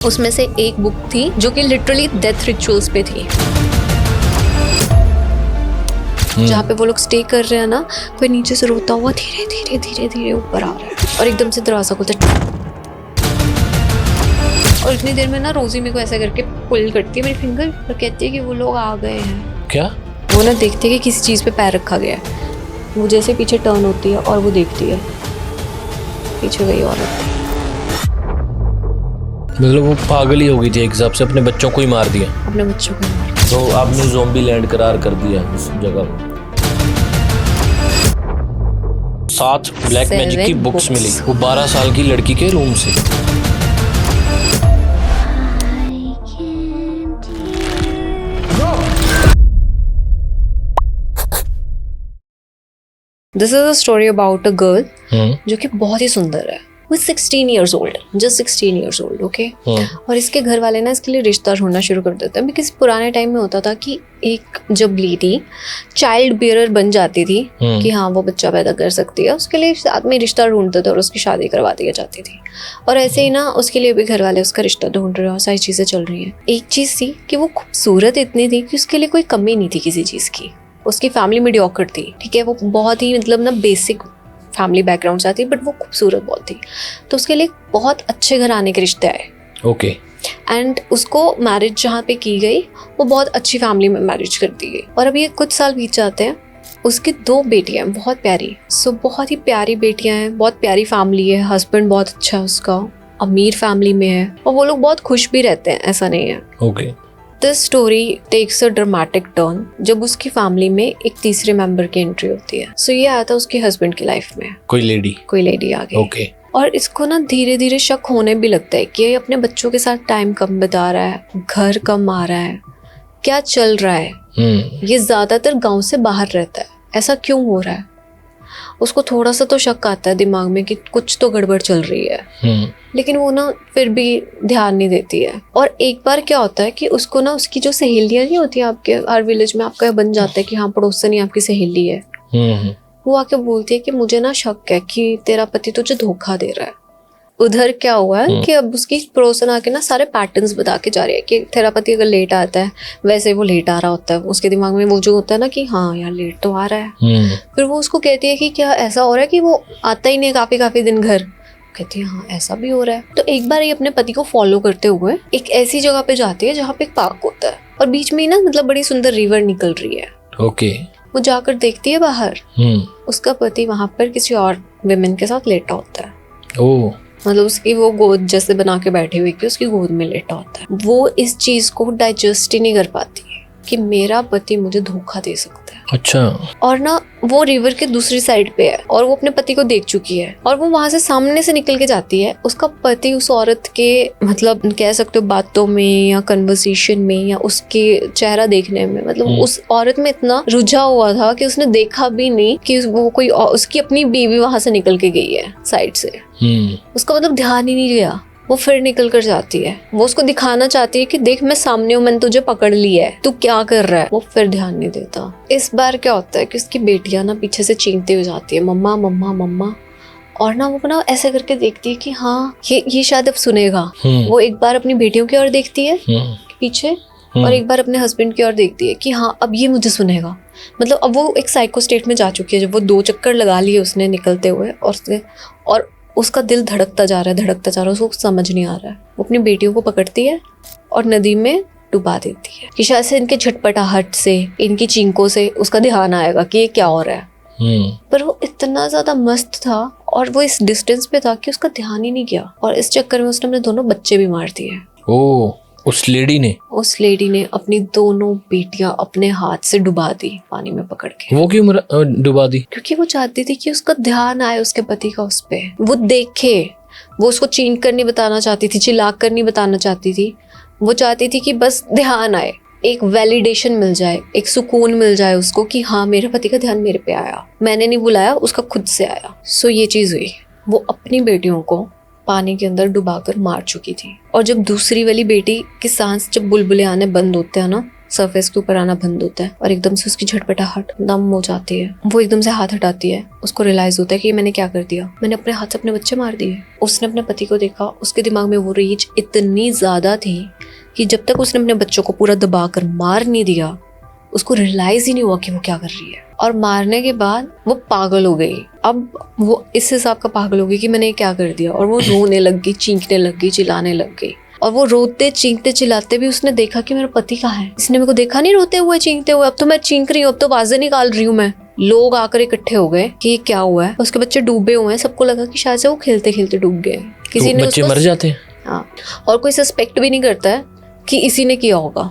उसमें से एक बुक थी जो कि लिटरली डेथ रिचुअल्स पे थी, जहाँ पे वो लोग स्टे कर रहे हैं ना, कोई नीचे से रोता हुआ धीरे धीरे धीरे धीरे ऊपर आ रहा है और एकदम से दरवाजा खुलता है और इतनी देर में ना रोजी मेरे को ऐसा करके पुल करती है मेरी फिंगर और कहती है कि वो लोग आ गए हैं। क्या? वो ना देखती है कि किसी चीज़ पे पैर रखा गया है, वो जैसे पीछे टर्न होती है और वो देखती है पीछे गई औरत। मतलब वो पागल ही हो गई थी एक हिसाब से, अपने बच्चों को ही मार दिया। अपने बच्चों को मार। तो आपने ज़ॉम्बी लैंड करार कर दिया उस जगह को। 7 ब्लैक मैजिक की बुक्स मिली वो 12 साल की लड़की के रूम से। This is a story about a girl जो कि बहुत ही सुंदर है। वो 16 years old, just 16 years old, okay. और इसके घर वाले ना इसके लिए रिश्ता ढूंढना शुरू कर देते हैं, बिकॉज पुराने टाइम में होता था कि एक जब लेडी चाइल्ड बियरर बन जाती थी कि हाँ वो बच्चा पैदा कर सकती है, उसके लिए साथ में रिश्ता ढूंढते थे और उसकी शादी करवा दी जाती थी। और ऐसे ही ना उसके लिए भी घर वाले उसका रिश्ता ढूंढ रहे हैं और सारी चीज़ें चल रही हैं। एक चीज़ थी कि वो खूबसूरत इतनी थी कि उसके लिए कोई कमी नहीं थी किसी चीज़ की। उसकी फैमिली मीडियोकर थी, ठीक है, वो बहुत ही मतलब ना बेसिक फैमिली बैकग्राउंड से आती, बट वो खूबसूरत बहुत थी, तो उसके लिए बहुत अच्छे घराने के रिश्ते आए। ओके। एंड उसको मैरिज जहाँ पे की गई वो बहुत अच्छी फैमिली में मैरिज कर दी गई। और अभी कुछ साल बीत जाते हैं, उसकी 2 बेटियां हैं बहुत प्यारी, बहुत ही प्यारी बेटियां हैं, बहुत प्यारी फैमिली है, हस्बैंड बहुत अच्छा है उसका, अमीर फैमिली में है और वो लोग बहुत खुश भी रहते हैं, ऐसा नहीं है। Okay. This story takes a dramatic turn जब उसकी फैमिली में एक तीसरे मेंबर की एंट्री होती है। सो ये आया था उसके हस्बैंड की लाइफ में, कोई लेडी आ गई। ओके। और इसको ना धीरे धीरे शक होने भी लगता है कि ये अपने बच्चों के साथ टाइम कम बिता रहा है, घर कम आ रहा है, क्या चल रहा है। ये ज्यादातर गांव से बाहर रहता है, ऐसा क्यों हो रहा है। उसको थोड़ा सा तो शक आता है दिमाग में कि कुछ तो गड़बड़ चल रही है, लेकिन वो ना फिर भी ध्यान नहीं देती है। और एक बार क्या होता है कि उसको ना उसकी जो सहेलियां नहीं होती, आपके हर विलेज में आपका बन जाता है कि हाँ पड़ोसन ही आपकी सहेली है, वो आके बोलती है कि मुझे ना शक है कि तेरा पति तुझे धोखा दे रहा है। उधर क्या हुआ है कि अब उसकी पड़ोसन आके ना सारे पैटर्न्स बता के जा रही है कि तेरा पति अगर लेट आता है वैसे वो लेट आ रहा होता है। उसके दिमाग में वो जो होता है ना कि हाँ यार लेट तो आ रहा है। फिर वो उसको कहती है कि क्या ऐसा हो रहा है कि वो आता ही नहीं काफी दिन घर। कहती है हाँ ऐसा भी हो रहा है। तो एक बार ये अपने पति को फॉलो करते हुए एक ऐसी जगह पे जाती है जहाँ पे एक पार्क होता है और बीच में ही ना मतलब बड़ी सुंदर रिवर निकल रही है। ओके। वो जाकर देखती है बाहर, उसका पति वहां पर किसी और विमेन के साथ लेटा होता है। ओह। मतलब उसकी वो गोद जैसे बना के बैठी हुई कि उसकी गोद में लेटा होता है। वो इस चीज को डाइजेस्ट ही नहीं कर पाती है कि मेरा पति मुझे धोखा दे सकता है। अच्छा। और ना वो रिवर के दूसरी साइड पे है और वो अपने पति को देख चुकी है और वो वहां से सामने से निकल के जाती है। उसका पति उस औरत के मतलब कह सकते हो बातों में या कन्वर्सेशन में या उसके चेहरा देखने में, मतलब उस औरत में इतना रुझा हुआ था कि उसने देखा भी नहीं कि वो कोई उसकी अपनी बीवी वहां से निकल के गई है साइड से। उसका मतलब ध्यान ही नहीं गया। वो फिर निकल कर जाती है, वो उसको दिखाना चाहती है कि देख मैं सामने हूँ, मैंने तुझे पकड़ लिया है, तू क्या कर रहा है। वो फिर ध्यान नहीं देता। इस बार क्या होता है कि उसकी बेटियां ना पीछे से चीखती हो जाती है मम्मा मम्मा मम्मा। और ना वो ना ऐसे करके देखती है कि हाँ ये शायद अब सुनेगा। वो एक बार अपनी बेटियों की ओर देखती है पीछे और एक बार अपने हस्बैंड की ओर देखती है कि हाँ अब ये मुझे सुनेगा। मतलब अब वो एक साइको स्टेट में जा चुकी है जब वो 2 चक्कर लगा लिए उसने निकलते हुए और उसका दिल धड़कता जा रहा है, उसको समझ नहीं आ रहा है। वो अपनी बेटियों को पकड़ती है और नदी में डुबा देती है कि शायद से इनके झटपटाहट से, इनकी चींकों से उसका ध्यान आएगा कि ये क्या हो रहा है। पर वो इतना ज्यादा मस्त था और वो इस डिस्टेंस पे था कि उसका ध्यान ही नहीं गया और इस चक्कर में उसने अपने दोनों बच्चे भी मार दिए। ओह। उस लेडी ने अपनी दोनों बेटियां अपने हाथ से डुबा दी पानी में पकड़ के। वो क्यों डुबा दी? क्योंकि वो चाहती थी कि उसका ध्यान आए उसके पति का उस पे, वो देखे। वो उसको चीख कर नहीं बताना चाहती थी, चिल्ला कर नहीं बताना चाहती थी। वो चाहती थी कि बस ध्यान आए, एक वैलिडेशन मिल जाए, एक सुकून मिल जाए उसको कि हाँ मेरे पति का ध्यान मेरे पे आया, मैंने नहीं बुलाया, उसका खुद से आया। सो ये चीज हुई। वो अपनी बेटियों को पानी के अंदर डुबाकर मार चुकी थी। और जब दूसरी वाली बेटी की सांस जब बुलबुले आने बंद होते हैं ना, सरफेस के ऊपर आना बंद होता है और एकदम से उसकी झटपटाहट दम हो जाती है। वो एकदम से हाथ हटाती है, उसको रियलाइज होता है कि मैंने क्या कर दिया, मैंने अपने हाथ से अपने बच्चे मार दिए। उसने अपने पति को देखा, उसके दिमाग में वो रेज इतनी ज्यादा थी कि जब तक उसने अपने बच्चों को पूरा दबा कर मार नहीं दिया, उसको रियलाइज ही नहीं हुआ कि वो क्या कर रही है। और मारने के बाद वो पागल हो गई। अब वो इस हिसाब का पागल हो गई कि मैंने क्या कर दिया, और वो रोने लग गई, चीखने लग गई, चिल्लाने लग गई। और वो रोते चीखते चिल्लाते भी उसने देखा कि मेरा पति कहाँ है। इसने मेरे को देखा नहीं रोते हुए चीखते हुए, अब तो मैं चीख रही हूँ, अब तो आवाजें निकाल रही हूँ मैं। लोग आकर इकट्ठे हो गए कि क्या हुआ है। उसके बच्चे डूबे हुए हैं, सबको लगा कि शायद से वो खेलते खेलते डूब गए। किसी ने बच्चे मर जाते हैं। हाँ, और कोई सस्पेक्ट भी नहीं करता है कि इसी ने किया होगा।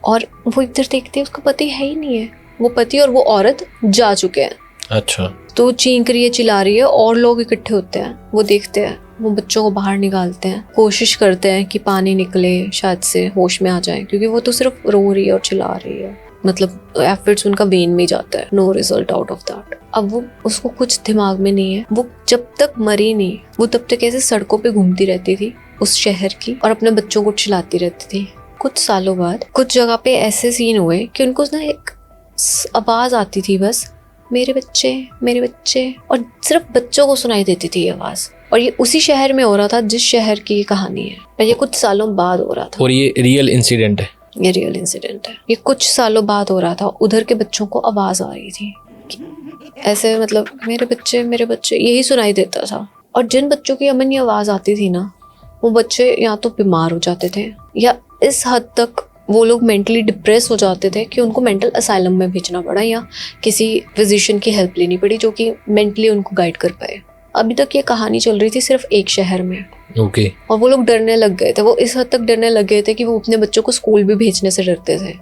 और वो इधर देखते हैं उसका पति है ही नहीं है, वो पति और वो औरत जा चुके हैं। अच्छा। तो चीख रही है, चिल्ला रही है, और लोग इकट्ठे होते हैं, वो देखते हैं, वो बच्चों को बाहर निकालते हैं, कोशिश करते हैं कि पानी निकले, शायद से होश में आ जाए, क्योंकि वो तो सिर्फ रो रही है और चिल्ला रही है। मतलब एफर्ट्स उनका वेन में जाता है, no result out of that. अब वो उसको कुछ दिमाग में नहीं है, वो जब तक मरी नहीं वो तब तक ऐसे सड़कों पे घूमती रहती थी उस शहर की और अपने बच्चों को चिल्लाती रहती थी। कुछ सालों बाद कुछ जगह पे ऐसे सीन हुए कि उनको ना एक आवाज आती थी, बस मेरे बच्चे मेरे बच्चे, और सिर्फ बच्चों को सुनाई देती थी ये आवाज। और ये उसी शहर में हो रहा था जिस शहर की ये कहानी है, और ये कुछ सालों बाद हो रहा था। और ये रियल इंसिडेंट है? ये रियल इंसिडेंट है। ये कुछ सालों बाद हो रहा था। उधर के बच्चों को आवाज आ रही थी ऐसे, मतलब मेरे बच्चे यही सुनाई देता था। और जिन बच्चों की अमन ये आवाज आती थी ना, वो बच्चे या तो बीमार हो जाते थे या इस हद तक वो लोग मेंटली डिप्रेस हो जाते थे कि उनको मेंटल असाइलम में भेजना पड़ा या किसी फिजिशियन की हेल्प लेनी पड़ी जो कि मेंटली उनको गाइड कर पाए। अभी तक ये कहानी चल रही थी सिर्फ एक शहर में। ओके। और वो लोग डरने लग गए थे, वो इस हद तक डरने लग गए थे कि वो अपने बच्चों को स्कूल भी भेजने से डरते थे।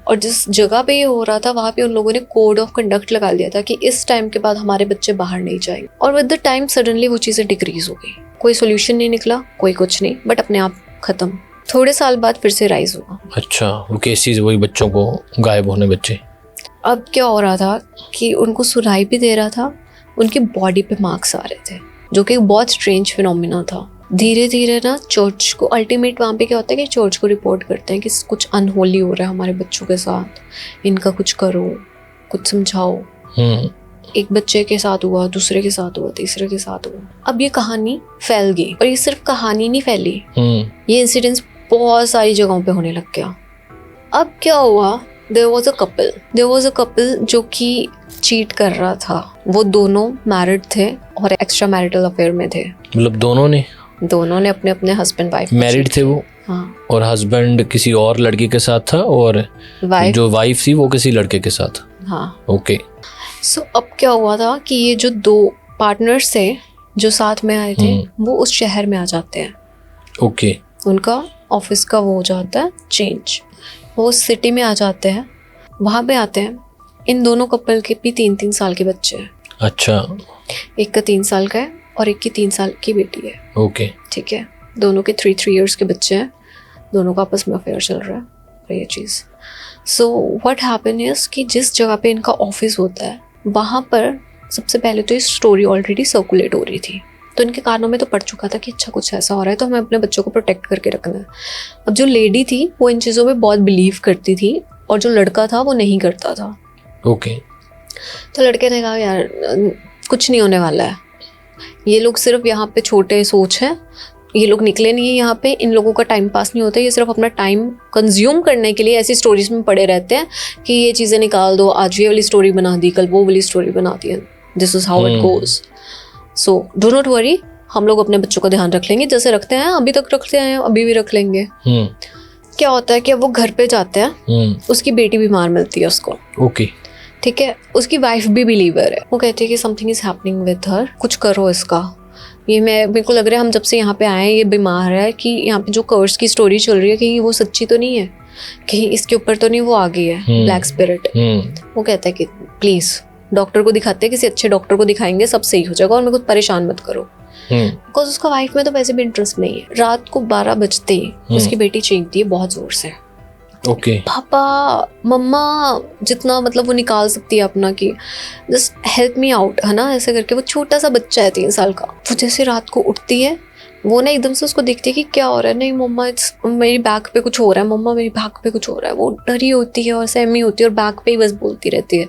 और जिस जगह पे ये हो रहा था वहाँ पे उन लोगों ने कोड ऑफ कंडक्ट लगा दिया था कि इस टाइम के बाद हमारे बच्चे बाहर नहीं जाएंगे। और विद द टाइम सडनली वो चीज़ें डिक्रीज हो गई। कोई सोल्यूशन नहीं निकला, कोई कुछ नहीं, बट अपने आप खत्म। थोड़े साल बाद फिर से राइज हुआ। अच्छा, वो केसेस वही बच्चों को गायब होने बच्चे। अब क्या हो रहा था कि उनको सुनाई भी दे रहा था, उनकी बॉडी पे मार्क्स आ रहे थे, जो कि बहुत स्ट्रेंज फिनोमिना था। धीरे धीरे ना चर्च को, अल्टीमेट वहाँ पे क्या होता है कि चर्च को रिपोर्ट करते हैं कि कुछ अनहोली हो रहा है हमारे बच्चों के साथ, इनका कुछ करो, कुछ समझाओ। एक बच्चे के साथ हुआ, दूसरे के साथ हुआ, तीसरे के साथ हुआ। अब ये कहानी फैल गई, और ये सिर्फ कहानी नहीं फैली, ये इंसिडेंट्स बहुत सारी जगहों पे होने लग गया। अब क्या हुआ, देयर वाज अ कपल जो कि चीट कर रहा था। वो दोनों मैरिड थे और एक्स्ट्रा मैरिटल अफेयर में थे। मतलब दोनों ने अपने अपने हस्बैंड वाइफ मैरिड थे वो। हाँ। और हस्बैंड किसी और लड़की के साथ था और जो वाइफ थी वो किसी लड़के के साथ। हाँ। ओके। सो अब क्या हुआ था कि ये जो दो पार्टनर्स थे जो साथ में आए थे वो उस शहर में आ जाते हैं। ओके। उनका ऑफिस का वो हो जाता है चेंज, वो सिटी में आ जाते हैं। वहाँ पे आते हैं, इन दोनों कपल के भी 3-3 साल के बच्चे हैं। अच्छा। एक का 3 साल का है और एक की 3 साल की बेटी है। ओके। ठीक है, दोनों के 3 इयर्स के बच्चे हैं, दोनों का आपस में अफेयर चल रहा है और ये चीज़। सो व्हाट हैपन इज कि जिस जगह पे इनका ऑफिस होता है वहाँ पर सबसे पहले तो ये स्टोरी ऑलरेडी सर्कुलेट हो रही थी, तो इनके कानों में तो पड़ चुका था कि अच्छा कुछ ऐसा हो रहा है तो हमें अपने बच्चों को प्रोटेक्ट करके रखना है। अब जो लेडी थी वो इन चीज़ों में बहुत बिलीव करती थी और जो लड़का था वो नहीं करता था। ओके। तो लड़के ने कहा यार कुछ नहीं होने वाला है, ये लोग सिर्फ यहाँ पे छोटे सोच हैं, ये लोग निकले नहीं है यहाँ पे, इन लोगों का टाइम पास नहीं होता, ये सिर्फ अपना टाइम कंज्यूम करने के लिए ऐसी स्टोरीज में पड़े रहते हैं कि ये चीज़ें निकाल दो, आज ये वाली स्टोरी बना दी, कल वो वाली स्टोरी बना दी, this is how it goes. So do not worry, हम लोग अपने बच्चों का ध्यान रख लेंगे जैसे रखते हैं, अभी तक रखते हैं, अभी भी रख लेंगे। क्या होता है कि अब वो घर पे जाते हैं, उसकी बेटी बीमार मिलती है उसको। ओके। ठीक है, उसकी वाइफ भी बिलीवर है। वो कहती है कि something is happening with her, कुछ करो इसका। ये मेरे को लग रहा है हम जब से यहाँ पे आए ये बीमार है, कि यहाँ पे जो कर्स की स्टोरी चल रही है कि वो सच्ची तो नहीं है, कि इसके ऊपर तो नहीं वो आ गई है ब्लैक स्पिरिट। वो कहता है कि प्लीज डॉक्टर को दिखाते हैं, किसी अच्छे डॉक्टर को दिखाएंगे, सब सही हो जाएगा और मेरे को परेशान मत करो। बिकॉज उसका वाइफ में तो वैसे भी इंटरेस्ट नहीं है। रात को 12 बजते ही उसकी बेटी चीखती है बहुत जोर से। ओके। पापा मम्मा, जितना मतलब वो निकाल सकती है अपना कि जस्ट हेल्प मी आउट, है ना, ऐसे करके। वो छोटा सा बच्चा है 3 साल का। वो जैसे रात को उठती है, वो ना एकदम से उसको देखती है कि क्या हो रहा है, नहीं मम्मा मेरी बैक पे कुछ हो रहा है, मम्मा मेरी बैक पे कुछ हो रहा है। वो डरी होती है और सहमी होती है और बैक पे ही बस बोलती रहती है।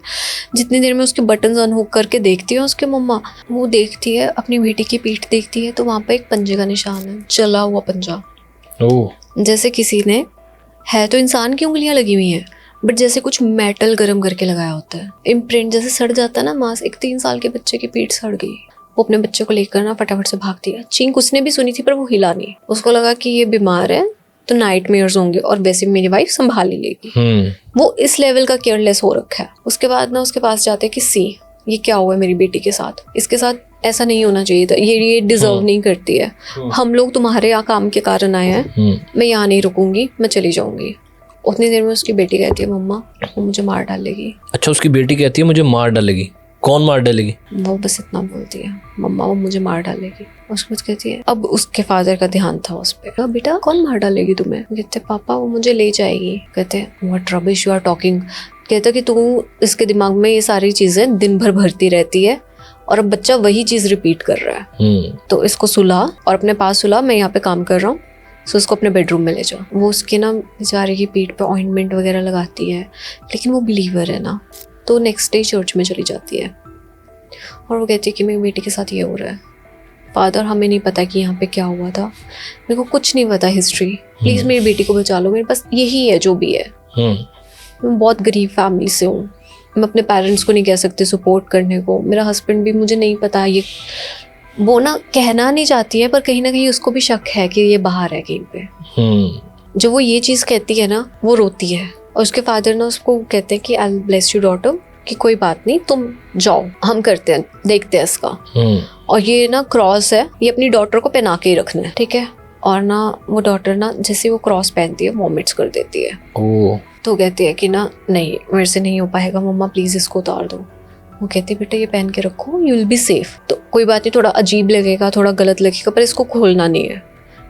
जितनी देर में उसके बटन्स अनहुक करके देखती है उसके मम्मा, वो देखती है अपनी बेटी की पीठ देखती है तो वहाँ पे एक पंजे का निशान है, जला हुआ पंजा। जैसे किसी ने, है तो इंसान की उंगलियां लगी हुई हैं बट जैसे कुछ मेटल गर्म करके लगाया होता है। इम्प्रिंट जैसे सड़ जाता है ना मांस। एक 3 साल के बच्चे की पीठ सड़ गई। वो अपने बच्चे को लेकर ना फटाफट से भाग दिया। चीख उसने भी सुनी थी पर वो हिला नहीं। उसको लगा कि ये बीमार है तो नाइटमेयर्स होंगे और वैसे मेरी वाइफ संभाल ही लेगी। वो इस लेवल का केयरलेस हो रखा है। उसके बाद ना उसके पास जाते कि सी ये क्या हुआ है मेरी बेटी के साथ, इसके साथ ऐसा नहीं होना चाहिए था, ये डिजर्व नहीं करती है। हम लोग तुम्हारे यहाँ काम के कारण आए हैं, मैं यहाँ नहीं रुकूंगी, मैं चली जाऊंगी। उतनी देर में उसकी बेटी कहती है मम्मा वो मुझे मार डालेगी। अच्छा, उसकी बेटी कहती है मुझे मार डालेगी। कौन मार डालेगी? वो बस इतना बोलती है, मम्मा वो मुझे मार डालेगी। उसके बाद कहती है, अब उसके फादर का ध्यान था उस पर, बेटा कौन मार डालेगी तुम्हें? कहते पापा वो मुझे ले जाएगी। कहते what rubbish you are talking. कहता कि तू इसके दिमाग में ये सारी चीजें दिन भर भरती रहती है और अब बच्चा वही चीज रिपीट कर रहा है। तो इसको सुला और अपने पास सुला, मैं यहाँ पे काम कर रहा हूँ, सो उसको अपने बेडरूम में ले जाओ। वो उसके ना बेचारे की पीठ पे ऑइंटमेंट वगैरह लगाती है, लेकिन वो बिलीवर है ना, तो नेक्स्ट डे चर्च में चली जाती है और वो कहती है कि मेरी बेटी के साथ ये हो रहा है। फादर हमें नहीं पता कि यहाँ पे क्या हुआ था, मेरे को कुछ नहीं पता हिस्ट्री, प्लीज मेरी बेटी को बचा लो, मेरे पास यही है जो भी है। मैं बहुत गरीब फैमिली से हूँ, मैं अपने पेरेंट्स को नहीं कह सकती सपोर्ट करने को, मेरा हस्बैंड भी मुझे नहीं पता। ये वो ना कहना नहीं चाहती है पर कहीं ना कहीं उसको भी शक है कि ये बाहर है कहीं पे। जब वो ये चीज़ कहती है ना वो रोती है और उसके फादर ना उसको कहते हैं कि I will bless you daughter, कि कोई बात नहीं तुम जाओ, हम करते हैं, देखते हैं इसका। और ये ना क्रॉस है, ये अपनी डॉटर को पहना के ही रखना है, ठीक है। और ना वो डॉटर ना जैसे वो क्रॉस पहनती है वॉमिट्स कर देती है। तो कहती है कि ना नहीं मेरे से नहीं हो पाएगा मम्मा, प्लीज इसको उतार दो। वो कहती है बेटा ये पहन के रखो, यू विल बी सेफ। तो कोई बात नहीं, थोड़ा अजीब लगेगा, थोड़ा गलत लगेगा, पर इसको खोलना नहीं है।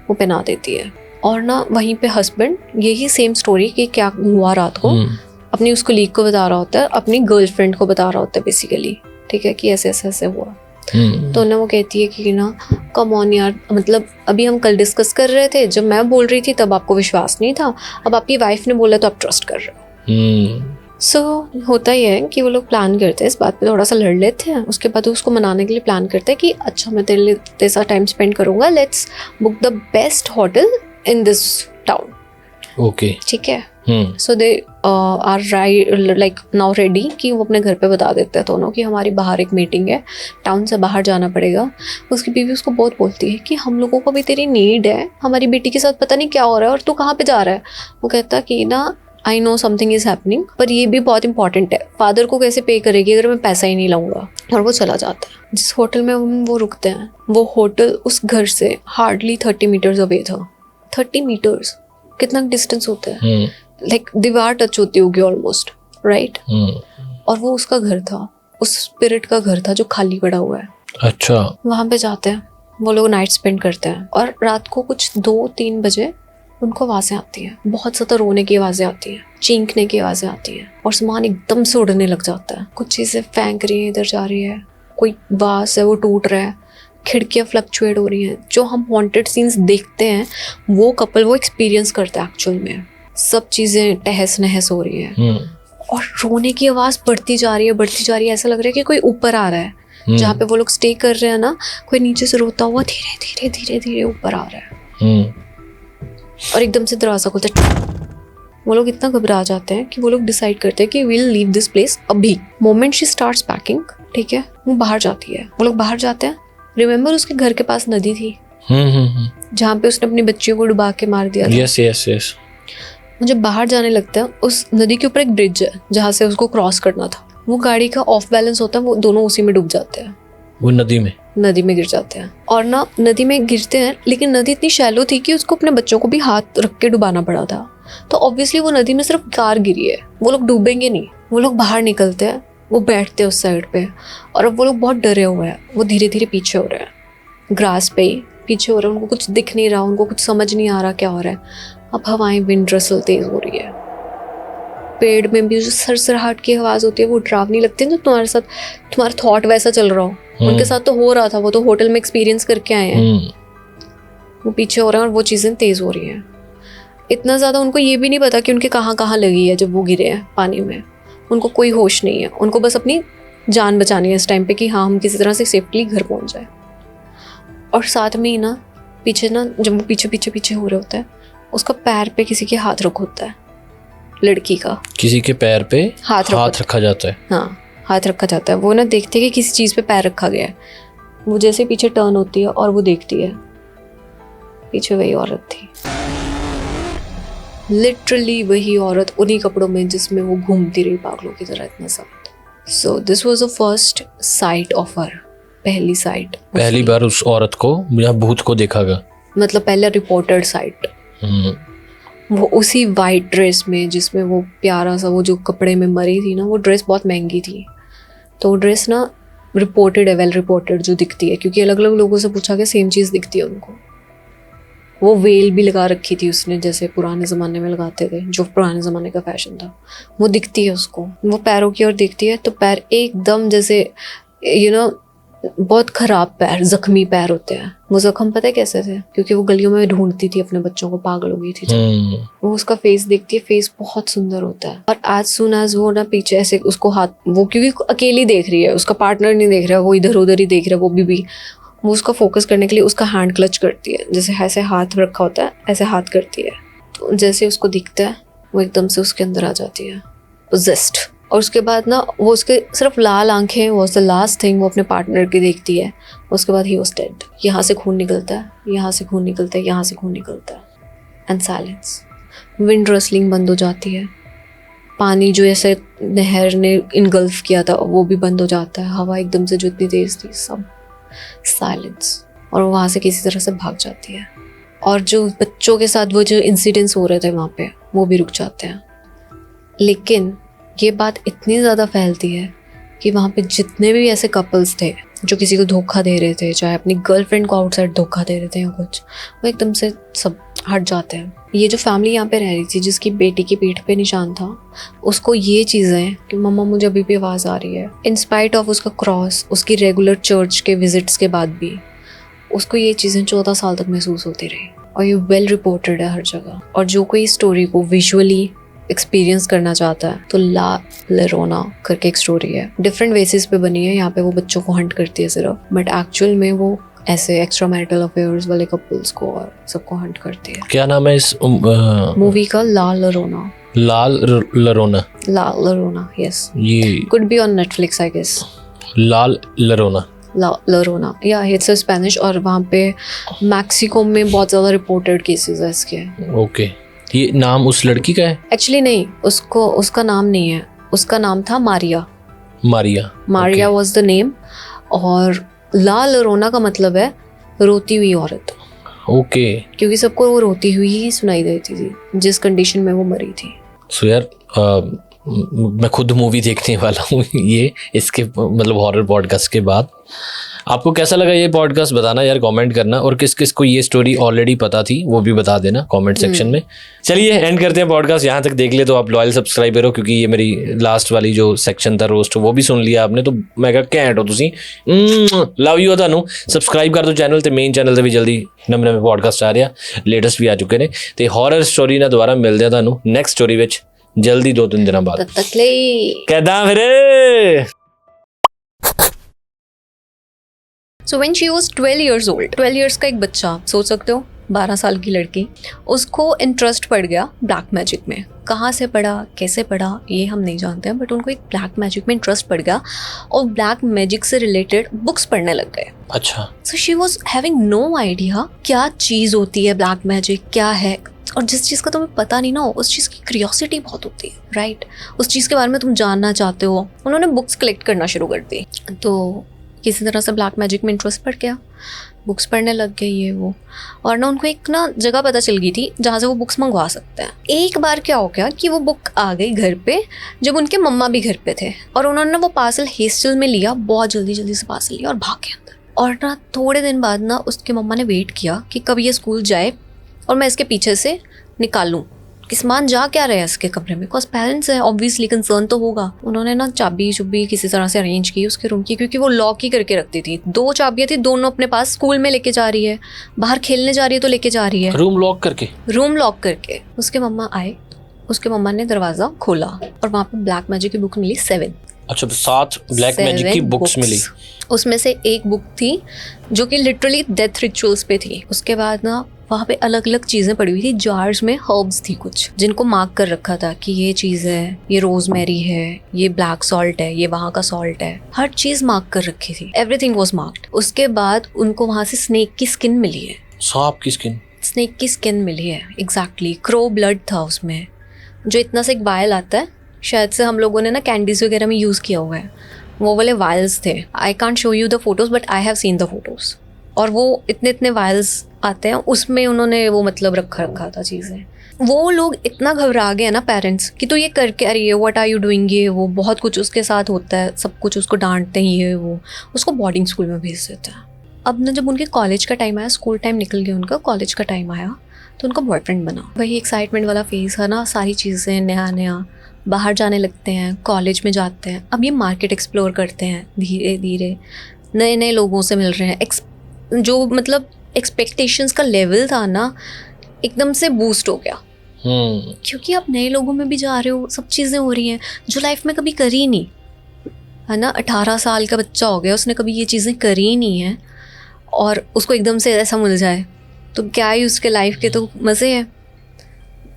वो पहना देती है। और ना वहीं पे हस्बैंड यही सेम स्टोरी कि क्या हुआ रात को अपनी उस कलीग को बता रहा होता है, अपनी गर्लफ्रेंड को बता रहा होता है बेसिकली, ठीक है, कि ऐसे ऐसे ऐसे हुआ। तो ना वो कहती है कि ना कम ऑन यार, मतलब अभी हम कल डिस्कस कर रहे थे, जब मैं बोल रही थी तब आपको विश्वास नहीं था, अब आपकी वाइफ ने बोला तो आप ट्रस्ट कर रहे हो। सो होता ही है कि वो लोग प्लान करते हैं, इस बात पे थोड़ा सा लड़ लेते हैं। उसके बाद उसको मनाने के लिए प्लान करते हैं कि अच्छा मैं तेरे लिए तेरा टाइम स्पेंड करूंगा, let's book the best hotel in this town. Okay, ठीक है। So they are like now ready कि वो अपने घर पे बता देते हैं दोनों कि हमारी बाहर एक मीटिंग है, टाउन से बाहर जाना पड़ेगा। उसकी बीवी उसको बहुत बोलती है कि हम लोगों को भी तेरी नीड है, हमारी बेटी के साथ पता नहीं क्या हो रहा है और तू कहाँ पे जा रहा है। वो कहता कि ना I know something is happening, पर ये भी बहुत इंपॉर्टेंट है, फादर को कैसे पे करेगी अगर मैं पैसा ही नहीं लाऊंगा। और वो चला जाता है। जिस होटल में वो रुकते हैं वो होटल उस घर से हार्डली 30 मीटर्स अवे था। 30 मीटर्स कितना डिस्टेंस होता है, लाइक दीवार टच होती होगी ऑलमोस्ट, राइट। और वो उसका घर था, उस स्पिरिट का घर था जो खाली पड़ा हुआ है। अच्छा, वहां पे जाते हैं वो लोग, नाइट स्पेंड करते हैं और रात को कुछ 2-3 बजे उनको आवाजें आती हैं, बहुत ज़्यादा रोने की आवाजें आती हैं, चीखने की आवाजें आती हैं और सामान एकदम से उड़ने लग जाता है। कुछ चीज़ें फेंक रही हैं, इधर जा रही है, कोई वास है वो टूट रहा है, खिड़कियाँ फ्लक्चुएट हो रही हैं। जो हम हॉन्टेड सीन्स देखते हैं वो कपल वो एक्सपीरियंस करता है एक्चुअल में। सब चीज़ें तहस नहस हो रही है और रोने की आवाज़ बढ़ती जा रही है, बढ़ती जा रही है। ऐसा लग रहा है कि कोई ऊपर आ रहा है, जहाँ पे वो लोग स्टे कर रहे हैं ना, कोई नीचे से रोता हुआ धीरे धीरे धीरे धीरे ऊपर आ रहा है और एकदम से दरवाजा खुलता है। वो लोग इतना घबरा जाते हैं कि वो लोग डिसाइड करते हैं कि वील लीव दिस प्लेस अभी। मोमेंट शी स्टार्ट्स पैकिंग, ठीक है, वो बाहर जाती है। वो लोग बाहर जाते हैं। रिमेम्बर उसके घर के पास नदी थी जहाँ पे उसने अपनी बच्चियों को डुबा के मार दिया था। Yes yes yes. मुझे बाहर जाने लगता है, उस नदी के ऊपर एक ब्रिज है जहाँ से उसको क्रॉस करना था। वो गाड़ी का ऑफ बैलेंस होता है, वो दोनों उसी में डूब जाते हैं। वो नदी में गिर जाते हैं। और ना नदी में गिरते हैं, लेकिन नदी इतनी शैलो थी कि उसको अपने बच्चों को भी हाथ रख के डुबाना पड़ा था। तो ऑब्वियसली वो नदी में सिर्फ कार गिरी है, वो लोग डूबेंगे नहीं। वो लोग बाहर निकलते हैं, वो बैठते हैं उस साइड पे और अब वो लोग बहुत डरे हुए हैं। वो धीरे धीरे पीछे हो रहे हैं, ग्रास पे ही पीछे हो रहे हैं। उनको कुछ दिख नहीं रहा, उनको कुछ समझ नहीं आ रहा क्या हो रहा है। अब हवाएं, विंड रसल तेज हो रही है। पेड़ में भी जो सरसराहट की आवाज़ होती है वो डरावनी लगती है। तो तुम्हारे साथ तुम्हारा थॉट वैसा चल रहा हो, उनके साथ तो हो रहा था, वो तो होटल में एक्सपीरियंस करके आए हैं। वो पीछे हो रहे हैं और वो चीज़ें तेज़ हो रही हैं। इतना ज़्यादा उनको ये भी नहीं पता कि उनके कहाँ कहाँ लगी है जब वो गिरे हैं पानी में। उनको कोई होश नहीं है, उनको बस अपनी जान बचानी है इस टाइम पे कि हाँ हम किसी तरह से सेफली घर पहुँच जाए। और साथ में ही ना पीछे ना जब वो पीछे पीछे पीछे हो रहे होता है, उसका पैर पे किसी के हाथ रख होता है, लड़की का किसी के पैर पे हाथ रखा जाता है। हाँ, हाथ रखा जाता है। वो ना देखते कि किसी चीज़ पे पैर रखा गया है। वो जैसे पीछे टर्न होती है और वो देखती है, पीछे वही औरत थी, लिटरली वही औरत उन्हीं कपड़ों में जिसमें वो घूमती रही पागलों की तरह इतना साथ। So this was the first sight of her, पहली साइट, पहली बार उस औरत को या भूत को देखा गया, मतलब पहला रिपोर्टेड साइट। वो उसी वाइट ड्रेस में जिसमें वो प्यारा सा वो जो कपड़े में मरी थी ना, वो ड्रेस बहुत महंगी थी, तो वो ड्रेस ना रिपोर्टेड है, वेल रिपोर्टेड जो दिखती है, क्योंकि अलग अलग लोगों से पूछा गया, सेम चीज़ दिखती है उनको। वो वेल भी लगा रखी थी उसने, जैसे पुराने ज़माने में लगाते थे, जो पुराने ज़माने का फैशन था, वो दिखती है उसको। वो पैरों की ओर देखती है तो पैर एकदम जैसे बहुत ख़राब पैर, ज़ख्मी पैर होते हैं। वो ज़ख्म पता है कैसे थे? क्योंकि वो गलियों में ढूंढती थी अपने बच्चों को, पागल हो गई थी जब। वो उसका फेस देखती है, फेस बहुत सुंदर होता है। और एज सून एज वो ना पीछे ऐसे उसको हाथ, वो क्योंकि अकेली देख रही है, उसका पार्टनर नहीं देख रहा है, वो इधर उधर ही देख रहा है, वो भी वो उसका फोकस करने के लिए उसका हैंड क्लच करती है, जैसे ऐसे हाथ रखा होता है ऐसे हाथ करती है। तो जैसे उसको दिखता है वो एकदम से उसके अंदर आ जाती है, पोजेस्ड। और उसके बाद ना वो उसके सिर्फ लाल आंखें, वाज द लास्ट थिंग वो अपने पार्टनर की देखती है। उसके बाद ही वाज डेड। यहाँ से खून निकलता है, यहाँ से खून निकलता है, यहाँ से खून निकलता है, एंड साइलेंस। विंड रसलिंग बंद हो जाती है, पानी जो ऐसे नहर ने इनगल्फ किया था वो भी बंद हो जाता है, हवा एकदम से जो इतनी तेज थी, सब साइलेंस। और वो वहाँ से किसी तरह से भाग जाती है। और जो बच्चों के साथ वो जो इंसिडेंट्स हो रहे थे वहाँ पे, वो भी रुक जाते हैं। लेकिन ये बात इतनी ज़्यादा फैलती है कि वहाँ पे जितने भी ऐसे कपल्स थे जो किसी को धोखा दे रहे थे, चाहे अपनी गर्लफ्रेंड को आउटसाइड धोखा दे रहे थे या कुछ, वो एकदम से सब हट जाते हैं। ये जो फैमिली यहाँ पे रह रही थी, जिसकी बेटी की पीठ पे निशान था, उसको ये चीज़ें कि मम्मा मुझे अभी भी आवाज़ आ रही है, इन स्पाइट ऑफ उसका क्रॉस, उसकी रेगुलर चर्च के विजिट्स के बाद भी उसको ये चीज़ें 14 साल तक महसूस होती रही। और ये वेल रिपोर्टेड है हर जगह। और जो कोई स्टोरी को विजुअली एक्सपीरियंस करना चाहता है तो ला लोरोना करके एक स्टोरी है, डिफरेंट बेसिस पे बनी है। यहाँ पे वो बच्चों को हंट करती है सिर्फ, बट एक्चुअल में वो ऐसे एक्स्ट्रा मैरिटल अफेयर्स वाले कपल्स को और सबको हंट करती है। क्या नाम है इस मूवी का? La Llorona. La Llorona. La Llorona, yes. ये could be on Netflix I guess. La Llorona, La Llorona, yeah it's Spanish. और वहाँ पे मैक्सिको में बहुत ज़्यादा रिपोर्टेड केसेस है इसके। ओके। ये नाम उस लड़की का है? एक्चुअली नहीं, उसका नाम नहीं है, उसका नाम था Maria. Maria was the name. और ला लोरोना का मतलब है रोती हुई औरत। ओके। क्योंकि सबको वो रोती हुई ही सुनाई देती थी जिस कंडीशन में वो मरी थी। सो यार मैं खुद मूवी देखने वाला हूँ ये, इसके मतलब हॉरर पॉडकास्ट के बाद। आपको कैसा लगा ये पॉडकास्ट बताना यार, कमेंट करना। और किस किस को ये स्टोरी ऑलरेडी पता थी वो भी बता देना कमेंट सेक्शन में। चलिए एंड करते हैं पॉडकास्ट। यहाँ तक देख ले तो आप लॉयल सब्सक्राइबर हो, क्योंकि ये मेरी लास्ट वाली जो सेक्शन था रोस्ट वो भी सुन लिया आपने, तो मैं कहा कैंट हो तुसी, लव यू थानू। सबसक्राइब कर दो चैनल ते, मेन चैनल ते भी जल्दी नਵੇਂ नਵੇਂ पॉडकास्ट आ रहा, लेटेस्ट भी आ चुके ने। ते हॉरर स्टोरी ना दोबारा मिलते हैं थानू नैक्सट स्टोरी विच जल्दी 2-3 दिनों बाद। तब तक ले कहदा फिर। So when she was 12 years old, 12 years का एक बच्चा, सोच सकते हो 12 साल की लड़की, उसको इंटरेस्ट पड़ गया ब्लैक मैजिक में। कहाँ से पढ़ा, कैसे पढ़ा ये हम नहीं जानते हैं, बट उनको एक ब्लैक मैजिक में इंटरेस्ट पड़ गया और ब्लैक मैजिक से रिलेटेड बुक्स पढ़ने लग गए। अच्छा। So she was having no idea क्या चीज़ होती है ब्लैक मैजिक, क्या है। और जिस चीज़ का तुम्हें पता नहीं ना हो, उस चीज़ की क्यूरियोसिटी बहुत होती है, राइट? उस चीज़ के बारे में तुम जानना चाहते हो। उन्होंने बुक्स कलेक्ट करना शुरू कर दी, तो किसी तरह से ब्लैक मैजिक में इंटरेस्ट पड़ गया, बुक्स पढ़ने लग गए ये वो। और ना उनको एक ना जगह पता चल गई थी जहाँ से वो बुक्स मंगवा सकते हैं। एक बार क्या हो गया कि वो बुक आ गई घर पे जब उनके मम्मा भी घर पे थे, और उन्होंने वो पार्सल हेस्टल में लिया, बहुत जल्दी जल्दी से पार्सल लिया और भाग गए अंदर। और ना थोड़े दिन बाद ना उसके मम्मा ने वेट किया कि कब ये स्कूल जाए और मैं इसके पीछे से निकालूँ सामान जा क्या रहा है इसके कमरे में, बिकॉज पेरेंट्स है, ऑब्वियसली कंसर्न तो होगा। उन्होंने ना चाबी चुबी किसी तरह से अरेंज की उसके रूम की, क्योंकि वो लॉक ही करके रखती थी। 2 चाबियां थी, दोनों अपने पास, स्कूल में लेके जा रही है, बाहर खेलने जा रही है तो लेके जा रही है, रूम लॉक करके। रूम लॉक करके। उसके मम्मा आए, उसके मम्मा ने दरवाजा खोला और वहाँ पे ब्लैक मैजिक की बुक मिली 7। अच्छा, 7 ब्लैक मैजिक की बुक्स मिली। उसमें से एक बुक थी जो कि लिटरली डेथ रिचुअल्स पे थी। उसके बाद ना वहाँ पे अलग अलग चीज़ें पड़ी हुई थी, जार्स में हर्ब्स थी कुछ, जिनको मार्क कर रखा था कि ये चीज़ है, ये रोजमेरी है, ये ब्लैक सॉल्ट है, ये वहाँ का सॉल्ट है, हर चीज़ मार्क कर रखी थी, एवरीथिंग वाज मार्क्ड। उसके बाद उनको वहाँ से स्नेक की स्किन मिली है, सांप की स्किन, स्नेक की स्किन मिली है, एग्जैक्टली। क्रो ब्लड था उसमें, जो इतना सा एक वायल आता है, शायद से हम लोगों ने ना कैंडीज वगैरह में यूज़ किया हुआ है, वो वाले वायल्स थे। I can't show you the photos but I have seen the photos. और वो इतने वायल्स आते हैं, उसमें उन्होंने वो मतलब रखा था चीज़ें। वो लोग इतना घबरा गए ना पेरेंट्स कि तो ये करके, अरे ये व्हाट आर यू डूइंग, ये वो बहुत कुछ उसके साथ होता है, सब कुछ उसको डांटते ही है, वो उसको बोर्डिंग स्कूल में भेज देता है। अब ना जब उनके कॉलेज का टाइम आया, स्कूल टाइम निकल गया उनका, कॉलेज का टाइम आया तो उनका बॉयफ्रेंड बना। वही एक्साइटमेंट वाला फेज है ना, सारी चीज़ें नया नया, बाहर जाने लगते हैं, कॉलेज में जाते हैं, अब ये मार्केट एक्सप्लोर करते हैं, धीरे धीरे नए नए लोगों से मिल रहे हैं। जो मतलब एक्सपेक्टेशंस का लेवल था ना, एकदम से बूस्ट हो गया, क्योंकि आप नए लोगों में भी जा रहे हो, सब चीज़ें हो रही हैं जो लाइफ में कभी करी नहीं है ना। 18 साल का बच्चा हो गया, उसने कभी ये चीज़ें करी नहीं है और उसको एकदम से ऐसा मिल जाए तो क्या ही उसके लाइफ के तो मज़े हैं।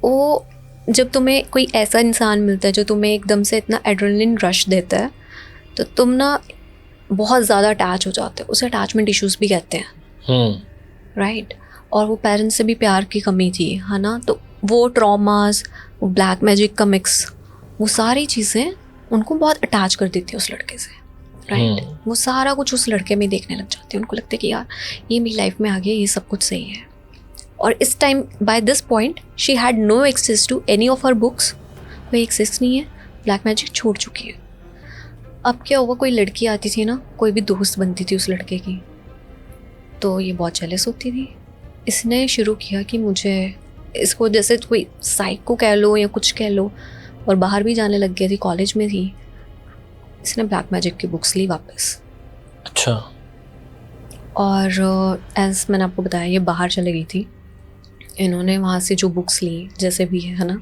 वो जब तुम्हें कोई ऐसा इंसान मिलता है जो तुम्हें एकदम से इतना एड्रेनलिन रश देता है, तो तुम ना बहुत ज़्यादा अटैच हो जाते हो। उसे अटैचमेंट इश्यूज भी कहते हैं, राइट। और वो पेरेंट्स से भी प्यार की कमी थी, है ना। तो वो ट्रॉमास, वो ब्लैक मैजिक का मिक्स, वो सारी चीज़ें उनको बहुत अटैच कर देती है उस लड़के से, राइट। वो सारा कुछ उस लड़के में देखने लग जाते हैं, उनको लगता है कि यार ये मेरी लाइफ में आ गया, ये सब कुछ सही है। और इस time by this point she had no access to any of her books, कोई एक्सेस नहीं है, ब्लैक मैजिक छोड़ चुकी है। अब क्या हुआ, कोई लड़की आती थी ना, कोई भी दोस्त बनती थी उस लड़के की, तो ये बहुत जेलस होती थी। इसने शुरू किया कि मुझे इसको, जैसे कोई साइको कह लो या कुछ कह लो, और बाहर भी जाने लग गई थी, कॉलेज में थी, इसने ब्लैक मैजिक की बुक्स ली वापस। अच्छा। और एज मैंने आपको बताया, ये बाहर चली गई थी, इन्होंने वहाँ से जो बुक्स ली, जैसे भी है ना,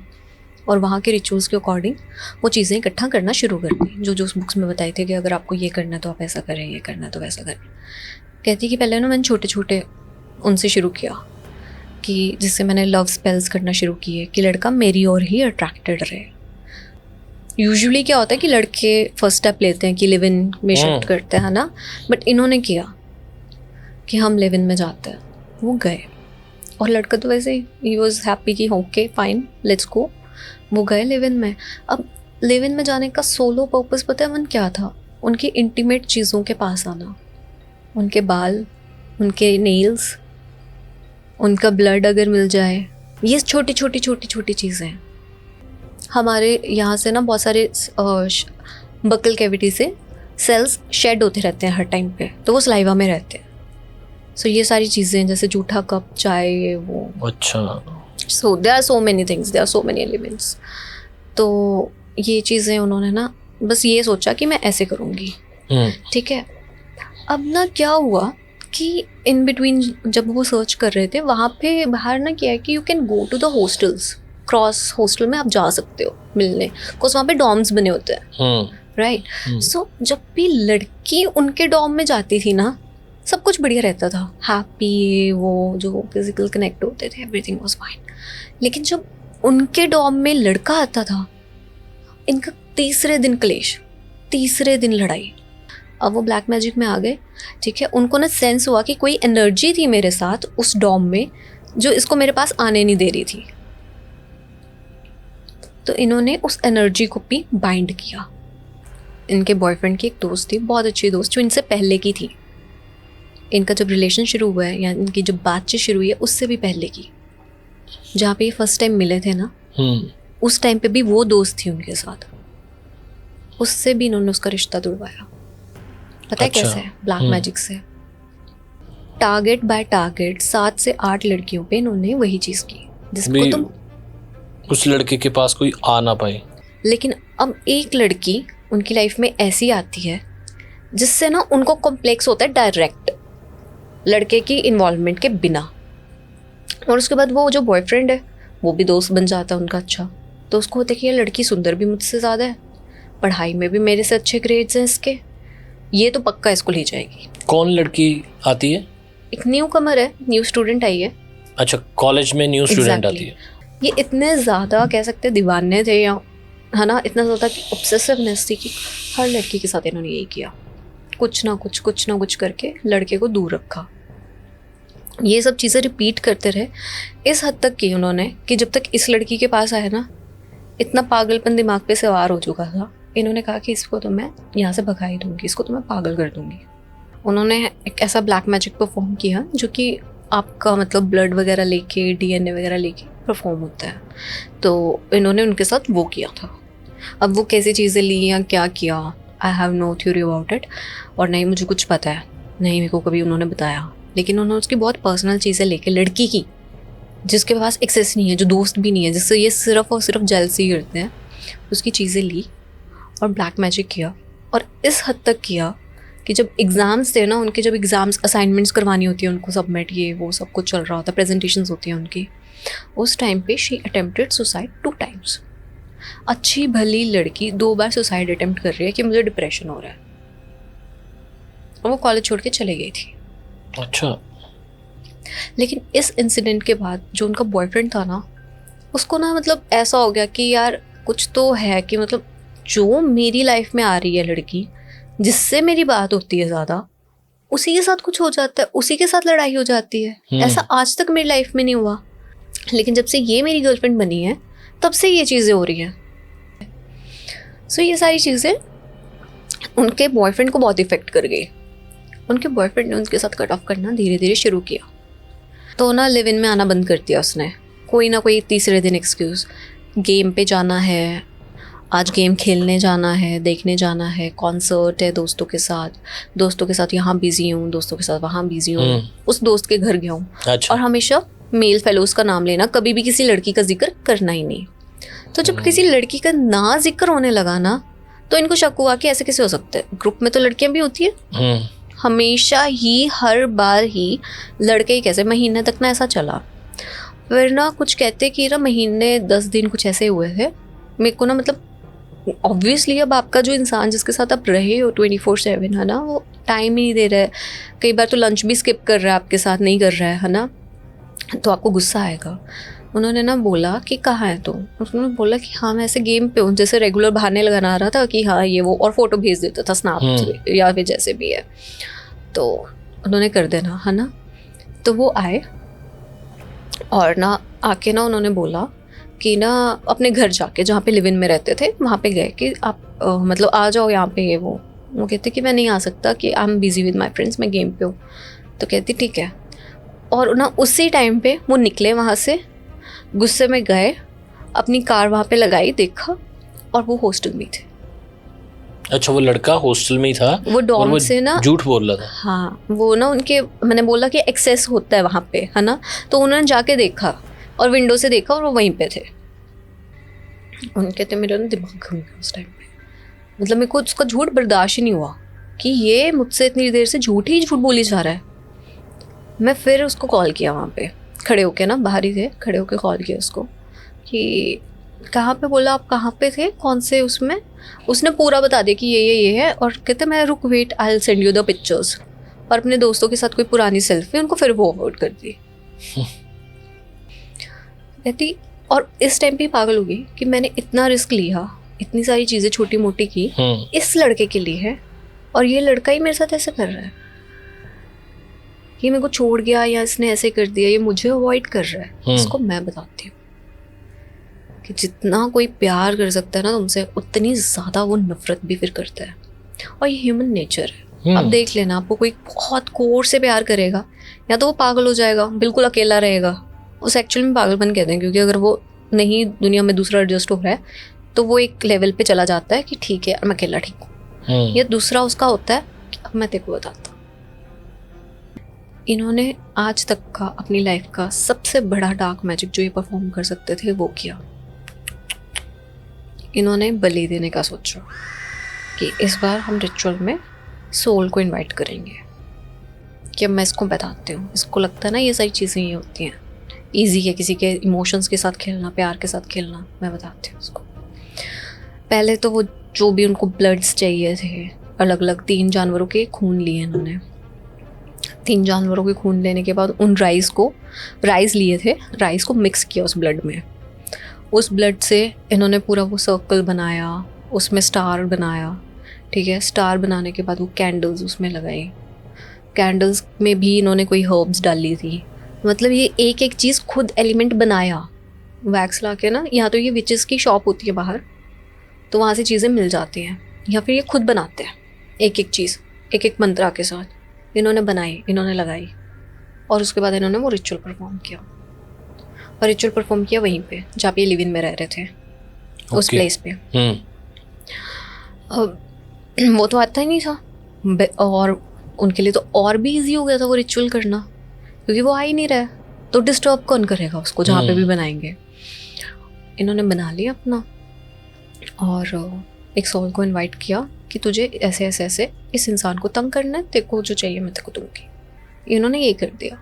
और वहाँ के रिचुअल्स के अकॉर्डिंग वो चीज़ें इकट्ठा करना शुरू कर दी, जो उस बुक्स में बताए थे कि अगर आपको ये करना है तो आप ऐसा करें, ये करना है तो वैसा करें। कहती कि पहले ना मैंने छोटे छोटे उनसे शुरू किया, कि जिससे मैंने लव स्पेल्स करना शुरू किए कि लड़का मेरी ओर ही अट्रैक्टेड रहे। यूजुअली क्या होता है कि लड़के फर्स्ट स्टेप लेते हैं कि लिव इन में शिफ्ट करते हैं ना, बट इन्होंने किया कि हम लिव इन में जाते हैं। वो गए, और लड़का तो वैसे ही वॉज हैप्पी कि ओके फाइन लेट्स गो। वो गए लिव इन में। अब लिव इन में जाने का सोलो पर्पस पता है मन क्या था? उनकी इंटीमेट चीज़ों के पास आना, उनके बाल, उनके नेल्स, उनका ब्लड अगर मिल जाए, ये छोटी छोटी छोटी छोटी चीज़ें। हमारे यहाँ से ना बहुत सारे बकल कैविटी से सेल्स शेड होते रहते हैं हर टाइम पे, तो वो सलाइवा में रहते हैं। सो ये सारी चीज़ें जैसे जूठा कप, चाय, ये वो। अच्छा। So there are so many things, there are so many elements. तो ये चीज़ें उन्होंने ना बस ये सोचा कि मैं ऐसे करूँगी, ठीक है। अब ना क्या हुआ कि इन बिटवीन जब वो सर्च कर रहे थे, वहाँ पे बाहर ना क्या है कि you can go to the hostels, cross hostel में आप जा सकते हो मिलने, बिकॉज वहाँ पे डॉर्म्स बने होते हैं, राइट। सो जब भी लड़की उनके डॉर्म में जाती थी ना, सब कुछ बढ़िया रहता था, हैप्पी, वो जो फिजिकल कनेक्ट होते थे, एवरीथिंग वाज फाइन। लेकिन जब उनके डॉर्म में लड़का आता था, इनका तीसरे दिन क्लेश, तीसरे दिन लड़ाई। अब वो ब्लैक मैजिक में आ गए, ठीक है। उनको ना सेंस हुआ कि कोई एनर्जी थी मेरे साथ उस डॉम में जो इसको मेरे पास आने नहीं दे रही थी, तो इन्होंने उस एनर्जी को भी बाइंड किया। इनके बॉयफ्रेंड की एक दोस्त थी, बहुत अच्छी दोस्त, जो इनसे पहले की थी। इनका जब रिलेशन शुरू हुआ है या इनकी जब बातचीत शुरू हुई है, उससे भी पहले की, जहाँ पे ये फर्स्ट टाइम मिले थे ना, उस टाइम पे भी वो दोस्त थी उनके साथ, उससे भी इन्होंने उसका रिश्ता तुड़वाया। पता है कैसे? ब्लैक मैजिक से। टारगेट बाय टारगेट 7 से 8 लड़कियों पे इन्होंने वही चीज़ की जिसको तुम उस लड़के के पास कोई आ ना पाए। लेकिन अब एक लड़की उनकी लाइफ में ऐसी आती है जिससे ना उनको कॉम्प्लेक्स होता है डायरेक्ट, लड़के की इन्वॉल्वमेंट के बिना। और उसके बाद वो जो बॉयफ्रेंड है वो भी दोस्त बन जाता है उनका अच्छा। तो उसको होता है कि ये लड़की सुंदर भी मुझसे ज़्यादा है, पढ़ाई में भी मेरे से अच्छे ग्रेड्स हैं इसके, ये तो पक्का इसको ले जाएगी। कौन लड़की आती है? एक न्यू कमर है, न्यू स्टूडेंट आई है। अच्छा, कॉलेज में न्यू स्टूडेंट आती है। ये इतने ज़्यादा कह सकते हैं दीवाने थे, या है ना, इतना ज़्यादा ऑब्सेसिवनेस थी कि हर लड़की के साथ इन्होंने यही किया, कुछ ना कुछ करके लड़के को दूर रखा। ये सब चीज़ें रिपीट करते रहे, इस हद तक की उन्होंने कि जब तक इस लड़की के पास आए ना, इतना पागलपन दिमाग पे सवार हो चुका था, इन्होंने कहा कि इसको तो मैं यहाँ से भगा ही दूँगी, इसको तो मैं पागल कर दूँगी। उन्होंने एक ऐसा ब्लैक मैजिक परफॉर्म किया जो कि आपका मतलब ब्लड वगैरह लेके, डीएनए वगैरह लेके परफॉर्म होता है। तो इन्होंने उनके साथ वो किया था। अब वो कैसी चीज़ें ली या क्या किया, I have no theory about it, और नहीं मुझे कुछ पता है, नहीं मेरे को कभी उन्होंने बताया। लेकिन उन्होंने उसकी बहुत पर्सनल चीज़ें लेके, लड़की की जिसके पास एक्सेस नहीं है, जो दोस्त भी नहीं है, जिससे ये सिर्फ और सिर्फ जेलसी करते हैं, उसकी चीज़ें ली और ब्लैक मैजिक किया। और इस हद तक किया कि जब एग्ज़ाम्स थे ना उनके, जब एग्ज़ाम्स असाइनमेंट्स करवानी होती है उनको सबमिट, ये वो सब कुछ चल रहा होता है, प्रेजेंटेशंस होती हैं उनकी, उस टाइम पे शी अटेम्प्टेड सुसाइड 2 times। अच्छी भली लड़की 2 बार सुसाइड अटेम्प्ट कर रही है कि मुझे डिप्रेशन हो रहा है, और वो कॉलेज छोड़ के चले गई थी। अच्छा। लेकिन इस इंसिडेंट के बाद जो उनका बॉयफ्रेंड था ना, उसको ना मतलब ऐसा हो गया कि यार कुछ तो है, कि मतलब जो मेरी लाइफ में आ रही है लड़की, जिससे मेरी बात होती है ज़्यादा, उसी के साथ कुछ हो जाता है, उसी के साथ लड़ाई हो जाती है। ऐसा आज तक मेरी लाइफ में नहीं हुआ, लेकिन जब से ये मेरी गर्लफ्रेंड बनी है तब से ये चीज़ें हो रही हैं। सो ये सारी चीज़ें उनके बॉयफ्रेंड को बहुत इफेक्ट कर गई। उनके बॉयफ्रेंड ने उनके साथ कट ऑफ करना धीरे धीरे शुरू किया। तो ना लिव इन में आना बंद कर दिया उसने, कोई ना कोई तीसरे दिन एक्सक्यूज़, गेम पे जाना है, आज गेम खेलने जाना है, देखने जाना है, कॉन्सर्ट है दोस्तों के साथ यहाँ बिजी हूँ, दोस्तों के साथ वहाँ बिजी हूँ, उस दोस्त के घर गया हूँ। अच्छा। और हमेशा मेल फेलोज का नाम लेना, कभी भी किसी लड़की का जिक्र करना ही नहीं। तो जब किसी लड़की का ना जिक्र होने लगा ना, तो इनको शक हुआ कि ऐसे कैसे हो सकता है, ग्रुप में तो लड़कियां भी होती है। हमेशा ही, हर बार ही लड़के ही कैसे, महीने तक ना ऐसा चला। फिर ना कुछ कहते कि ना महीने 10 दिन कुछ ऐसे हुए थे। मेरे को ना मतलब ऑब्वियसली अब आपका जो इंसान जिसके साथ आप रहे हो 24/7 है ना, वो टाइम ही नहीं दे रहा है, कई बार तो लंच भी स्किप कर रहा है आपके साथ, नहीं कर रहा है ना, तो आपको गुस्सा आएगा। उन्होंने ना बोला कि कहाँ है तो, उन्होंने बोला कि हाँ मैं ऐसे गेम पे हूँ, जैसे रेगुलर बहाने लगाना रहा था कि हाँ ये वो, और फोटो भेज देता था स्नैप या फिर जैसे भी है, तो उन्होंने कर देना है ना। तो वो आए और ना आके ना उन्होंने बोला कि ना अपने घर जाके, जहाँ पे लिव इन में रहते थे वहाँ पे गए कि आप मतलब आ जाओ यहाँ पे, ये वो कहते कि मैं नहीं आ सकता, कि I am busy with my friends, मैं गेम पे हूँ। तो कहती ठीक है। और ना उसी टाइम पे वो निकले वहाँ से, गुस्से में गए, अपनी कार वहाँ पे लगाई, देखा, और वो हॉस्टल में थे। अच्छा, वो लड़का हॉस्टल में ही था, वो डॉर्म से ना झूठ बोल रहा था। हाँ, वो ना उनके, मैंने बोला कि एक्सेस होता है वहाँ पे है ना, तो उन्होंने जाके देखा और विंडो से देखा और वो वहीं पे थे। उन्होंने कहते मेरा ना दिमाग घूम गया उस टाइम पे, मतलब मेरे को उसका झूठ बर्दाश्त ही नहीं हुआ कि ये मुझसे इतनी देर से झूठ ही झूठ बोली जा रहा है। मैं फिर उसको कॉल किया, वहाँ पे खड़े होके ना, बाहर ही थे, खड़े होके कॉल किया उसको कि कहाँ पे, बोला आप कहाँ पे थे, कौन से उसमें, उसने पूरा बता दिया कि ये है। और कहते मैं रुक, wait I will send you the pictures, और अपने दोस्तों के साथ कोई पुरानी सेल्फी उनको फिर वो फॉरवर्ड कर दी। कहती, और इस टाइम पे पागल हो गई कि मैंने इतना रिस्क लिया, इतनी सारी चीज़ें छोटी मोटी की इस लड़के के लिए है, और ये लड़का ही मेरे साथ ऐसे कर रहा है, ये मेरे को छोड़ गया या इसने ऐसे कर दिया, ये मुझे अवॉइड कर रहा है। इसको मैं बताती हूँ कि जितना कोई प्यार कर सकता है ना तुमसे, उतनी ज़्यादा वो नफरत भी फिर करता है, और ये ह्यूमन नेचर है। अब देख लेना, आपको कोई बहुत कोर से प्यार करेगा, या तो वो पागल हो जाएगा, बिल्कुल अकेला रहेगा, उस एक्चुअल में पागलपन कहते हैं, क्योंकि अगर वो नहीं दुनिया में दूसरा एडजस्ट हो रहा है तो वो एक लेवल पे चला जाता है कि ठीक है मैं अकेला ठीक हूँ। या दूसरा उसका होता है कि अब मैं तेरे को बताता हूँ। इन्होंने आज तक का अपनी लाइफ का सबसे बड़ा डार्क मैजिक जो ये परफॉर्म कर सकते थे वो किया। इन्होंने बलि देने का सोचा कि इस बार हम रिचुअल में सोल को इनवाइट करेंगे, कि अब मैं इसको बताती हूँ। इसको लगता है ना ये सारी चीज़ें ये होती हैं, ईजी है किसी के इमोशंस के साथ खेलना, प्यार के साथ खेलना। मैं बताती हूँ उसको। पहले तो वो जो भी उनको ब्लड्स चाहिए थे, अलग अलग 3 जानवरों के खून लिए इन्होंने। 3 जानवरों के खून लेने के बाद उन राइस लिए थे, राइस को मिक्स किया उस ब्लड में। उस ब्लड से इन्होंने पूरा वो सर्कल बनाया, उसमें स्टार बनाया, ठीक है। स्टार बनाने के बाद वो कैंडल्स उसमें लगाई। कैंडल्स में भी इन्होंने कोई हर्ब्स डाली थी। मतलब ये एक एक चीज़ खुद एलिमेंट बनाया, वैक्स ला के ना। या तो ये विचेस की शॉप होती है बाहर, तो वहाँ से चीज़ें मिल जाती हैं, या फिर ये खुद बनाते हैं एक एक चीज़, एक एक मंत्रा के साथ इन्होंने बनाई, इन्होंने लगाई। और उसके बाद इन्होंने वो रिचुअल परफॉर्म किया। और रिचुअल परफॉर्म किया वहीं पे जहाँ पे ये लिव इन में रह रहे थे, उस प्लेस पे। वो तो आता ही नहीं था, और उनके लिए तो और भी इजी हो गया था वो रिचुअल करना, क्योंकि वो आ ही नहीं रहा है, तो डिस्टर्ब कौन करेगा उसको जहाँ पे भी बनाएंगे। इन्होंने बना लिया अपना, और एक सोल को इनवाइट किया कि तुझे ऐसे ऐसे ऐसे इस इंसान को तंग करना है, तेरे को जो चाहिए मैं तेरे को दूंगी। इन्होंने ये कर दिया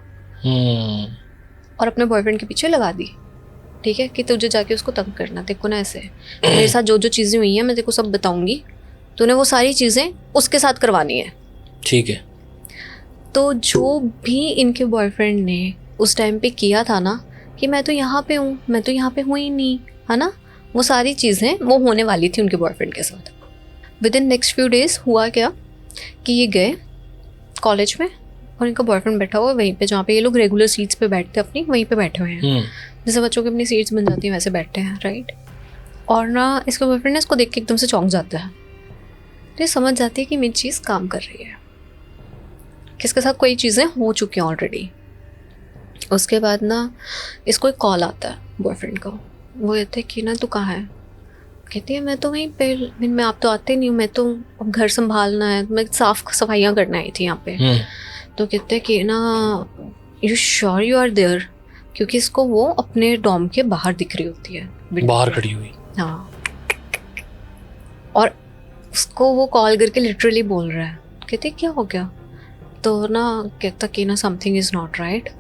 और अपने बॉयफ्रेंड के पीछे लगा दी, ठीक है, कि तुझे जाके उसको तंग करना, तेरे को ना ऐसे मेरे साथ जो जो चीज़ें हुई हैं मैं तेरे को सब बताऊंगी, तूने वो सारी चीज़ें उसके साथ करवानी है, ठीक है। तो जो भी इनके बॉयफ्रेंड ने उस टाइम पे किया था ना कि मैं तो यहाँ पे हूँ, मैं तो यहाँ पे हूँ ही नहीं, है ना, वो सारी चीज़ें वो होने वाली थी उनके बॉयफ्रेंड के साथ। With in next few days हुआ क्या कि ये गए कॉलेज में, और इनका बॉयफ्रेंड बैठा हुआ है वहीं पे जहाँ पे ये लोग रेगुलर सीट्स पे बैठते हैं अपनी, वहीं पे बैठे हुए हैं। जैसे बच्चों की अपनी सीट्स बन जाती हैं वैसे बैठे हैं, राइट। और ना इसका बॉयफ्रेंड ने इसको देख के एकदम से चौंक जाता है, तो ये समझ जाती है कि मेरी चीज़ काम कर रही है, किसके साथ कोई चीज़ें हो चुकी हैं ऑलरेडी। उसके बाद ना इसको एक कॉल आता है बॉयफ्रेंड का। वो कहते हैं कि ना तू कहाँ है? कहती है मैं तो वहीं पे, मैं आप तो आते नहीं हूँ, मैं तो अब घर संभालना है, मैं साफ सफाइयाँ करने आई थी यहाँ पे। तो कहते हैं कि ना you sure you are there, क्योंकि इसको वो अपने डॉम के बाहर दिख रही होती है, बाहर खड़ी हुई। हाँ, और उसको वो कॉल करके लिटरली बोल रहा है। कहते क्या हो गया? तो ना कहता कि ना समथिंग इज़ नॉट राइट,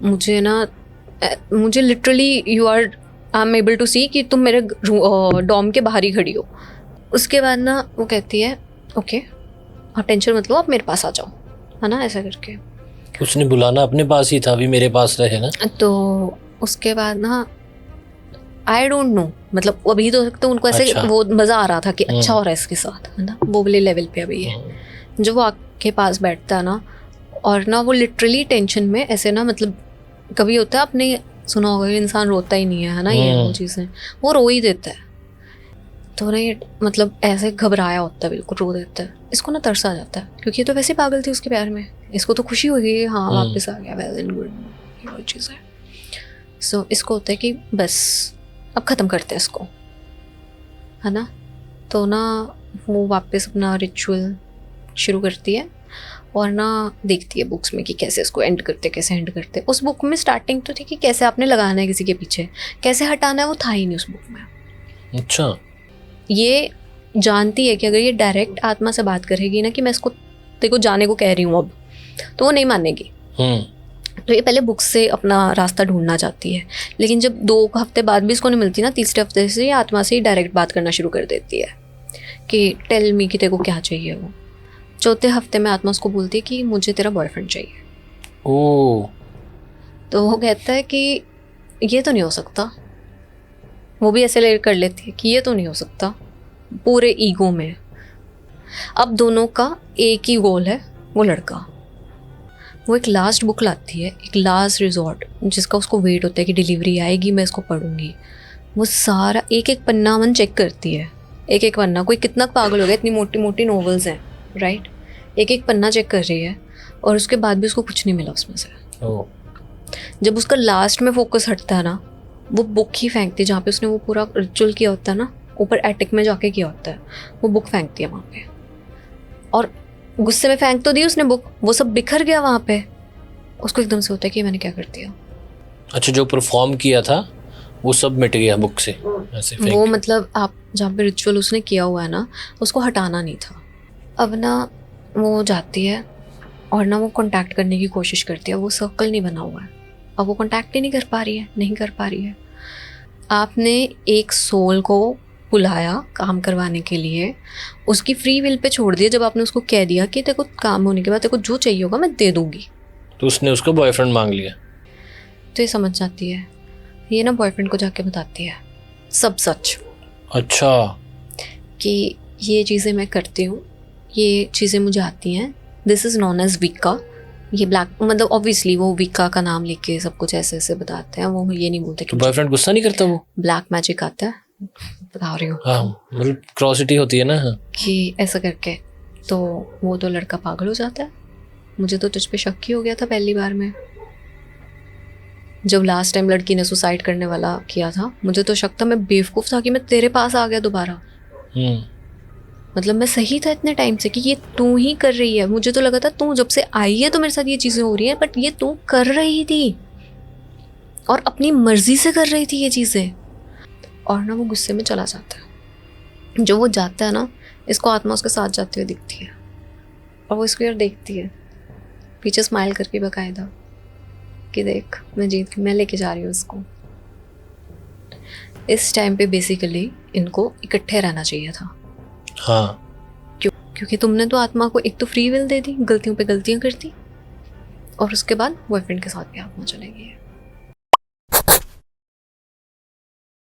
मुझे literally you are I am able to see कि तुम मेरे डॉम के बाहर ही खड़ी हो। उसके बाद ना वो कहती है ओके आप टेंशन मत लो, आप मेरे पास आ जाओ, है ना, ऐसा करके। उसने बुलाना अपने पास ही था, अभी मेरे पास रहे ना। तो उसके बाद ना आई डोंट नो, मतलब अभी तो उनको ऐसे अच्छा। वो मज़ा आ रहा था कि अच्छा हो रहा है इसके साथ, है ना, वो वाले लेवल पे अभी है। जब वो आके पास बैठता है ना, और ना वो लिटरली टेंशन में ऐसे ना, मतलब कभी होता है आपने सुना होगा इंसान रोता ही नहीं है ना, ये वो चीज़ें, वो रो ही देता है। तो ना ये मतलब ऐसे घबराया होता है, बिल्कुल रो देता है। इसको ना तरस आ जाता है, क्योंकि ये तो वैसे पागल थी उसके प्यार में, इसको तो खुशी होगी हाँ वापस आ गया, वेल एंड गुड, ये वो चीज़ है। सो इसको होता है कि बस अब ख़त्म करते हैं इसको, है ना। तो ना वो वापस अपना रिचुअल शुरू करती है, और ना देखती है बुक्स में कि कैसे इसको एंड करते, कैसे एंड करते। उस बुक में स्टार्टिंग तो थी कि कैसे आपने लगाना है किसी के पीछे, कैसे हटाना है वो था ही नहीं उस बुक में। अच्छा, ये जानती है कि अगर ये डायरेक्ट आत्मा से बात करेगी ना कि मैं इसको तेरे को जाने को कह रही हूँ अब, तो वो नहीं मानेगी। तो ये पहले बुक से अपना रास्ता ढूंढना चाहती है, लेकिन जब 2 हफ्ते बाद भी इसको नहीं मिलती ना, तीसरे हफ्ते से ये आत्मा से ही डायरेक्ट बात करना शुरू कर देती है कि टेल मी कि तेरे को क्या चाहिए। वो 4थे हफ्ते में आत्मा उसको बोलती है कि मुझे तेरा बॉयफ्रेंड चाहिए। ओह, तो वो कहता है कि ये तो नहीं हो सकता। वो भी ऐसे ले कर लेती है कि ये तो नहीं हो सकता, पूरे ईगो में। अब दोनों का एक ही गोल है, वो लड़का। वो एक लास्ट बुक लाती है, एक लास्ट रिजॉर्ट, जिसका उसको वेट होता है कि डिलीवरी आएगी, मैं इसको पढ़ूंगी। वो सारा एक एक पन्ना मन चेक करती है, एक एक पन्ना। कोई कितना पागल हो गया, इतनी मोटी मोटी नॉवेल्स हैं, राइट। एक एक पन्ना चेक कर रही है, और उसके बाद भी उसको कुछ नहीं मिला उसमें से। जब उसका लास्ट में फोकस हटता है ना, वो बुक ही फेंकती है जहाँ पे उसने वो पूरा रिचुअल किया होता है ना, ऊपर एटिक में जाके किया होता है, वो बुक फेंकती है वहाँ पे। और गुस्से में फेंक तो दी उसने बुक, वो सब बिखर गया वहाँ पे। उसको एकदम से होता है कि मैंने क्या कर दिया। अच्छा, जो परफॉर्म किया था वो सब मिट गया बुक से ऐसे वो फेंक मतलब आप जहाँ पे रिचुअल उसने किया हुआ है ना, उसको हटाना नहीं था। अब ना वो जाती है और ना वो कांटेक्ट करने की कोशिश करती है, वो सर्कल नहीं बना हुआ है, अब वो कांटेक्ट ही नहीं कर पा रही है, नहीं कर पा रही है। आपने एक सोल को बुलाया काम करवाने के लिए, उसकी फ्री विल पे छोड़ दिया, जब आपने उसको कह दिया कि तेरे को काम होने के बाद तेरे को जो चाहिए होगा मैं दे दूंगी, तो उसने उसका बॉयफ्रेंड मांग लिया। तो ये समझ जाती है, ये ना बॉयफ्रेंड को जाके बताती है सब सच, अच्छा, कि ये चीज़ें मैं करती हूँ, ये चीज़ें मुझे आती हैं, दिस इज़ नॉन एज विक्का। ये ब्लैक मतलब ऑब्वियसली वो विक्का का नाम लेके सब कुछ ऐसे ऐसे बताते हैं, वो ये नहीं बोलते तो कि बॉयफ्रेंड गुस्सा नहीं करता वो? ब्लैक मैजिक आता है, बता रही हूँ हाँ, मतलब क्रॉसिटी होती है ना। हाँ। कि ऐसा करके, तो वो तो लड़का पागल हो जाता है। मुझे तो तुझ पे शक ही हो गया था पहली बार में, जब लास्ट टाइम लड़की ने सुसाइड करने वाला किया था, मुझे तो शक था, मैं बेवकूफ़ था कि मैं तेरे पास आ गया दोबारा। मतलब मैं सही था इतने टाइम से कि ये तू ही कर रही है, मुझे तो लगा था तू जब से आई है तो मेरे साथ ये चीज़ें हो रही हैं, बट ये तू कर रही थी और अपनी मर्जी से कर रही थी ये चीज़ें। और ना वो गुस्से में चला जाता है, जो वो जाता है ना, इसको आत्मा उसके साथ जाते हुए दिखती है और वो इसको यार देखती है पीछे स्माइल करके बाकायदा कि देख मैं जीत गई, मैं लेके जा रही हूँ उसको। इस टाइम पे बेसिकली इनको इकट्ठे रहना चाहिए था। हाँ, क्योंकि तुमने तो आत्मा को एक तो फ्री विल दे दी, गलतियों पे गलतियां कर दी, और उसके बाद बॉयफ्रेंड के साथ भी आत्मा चलेगी।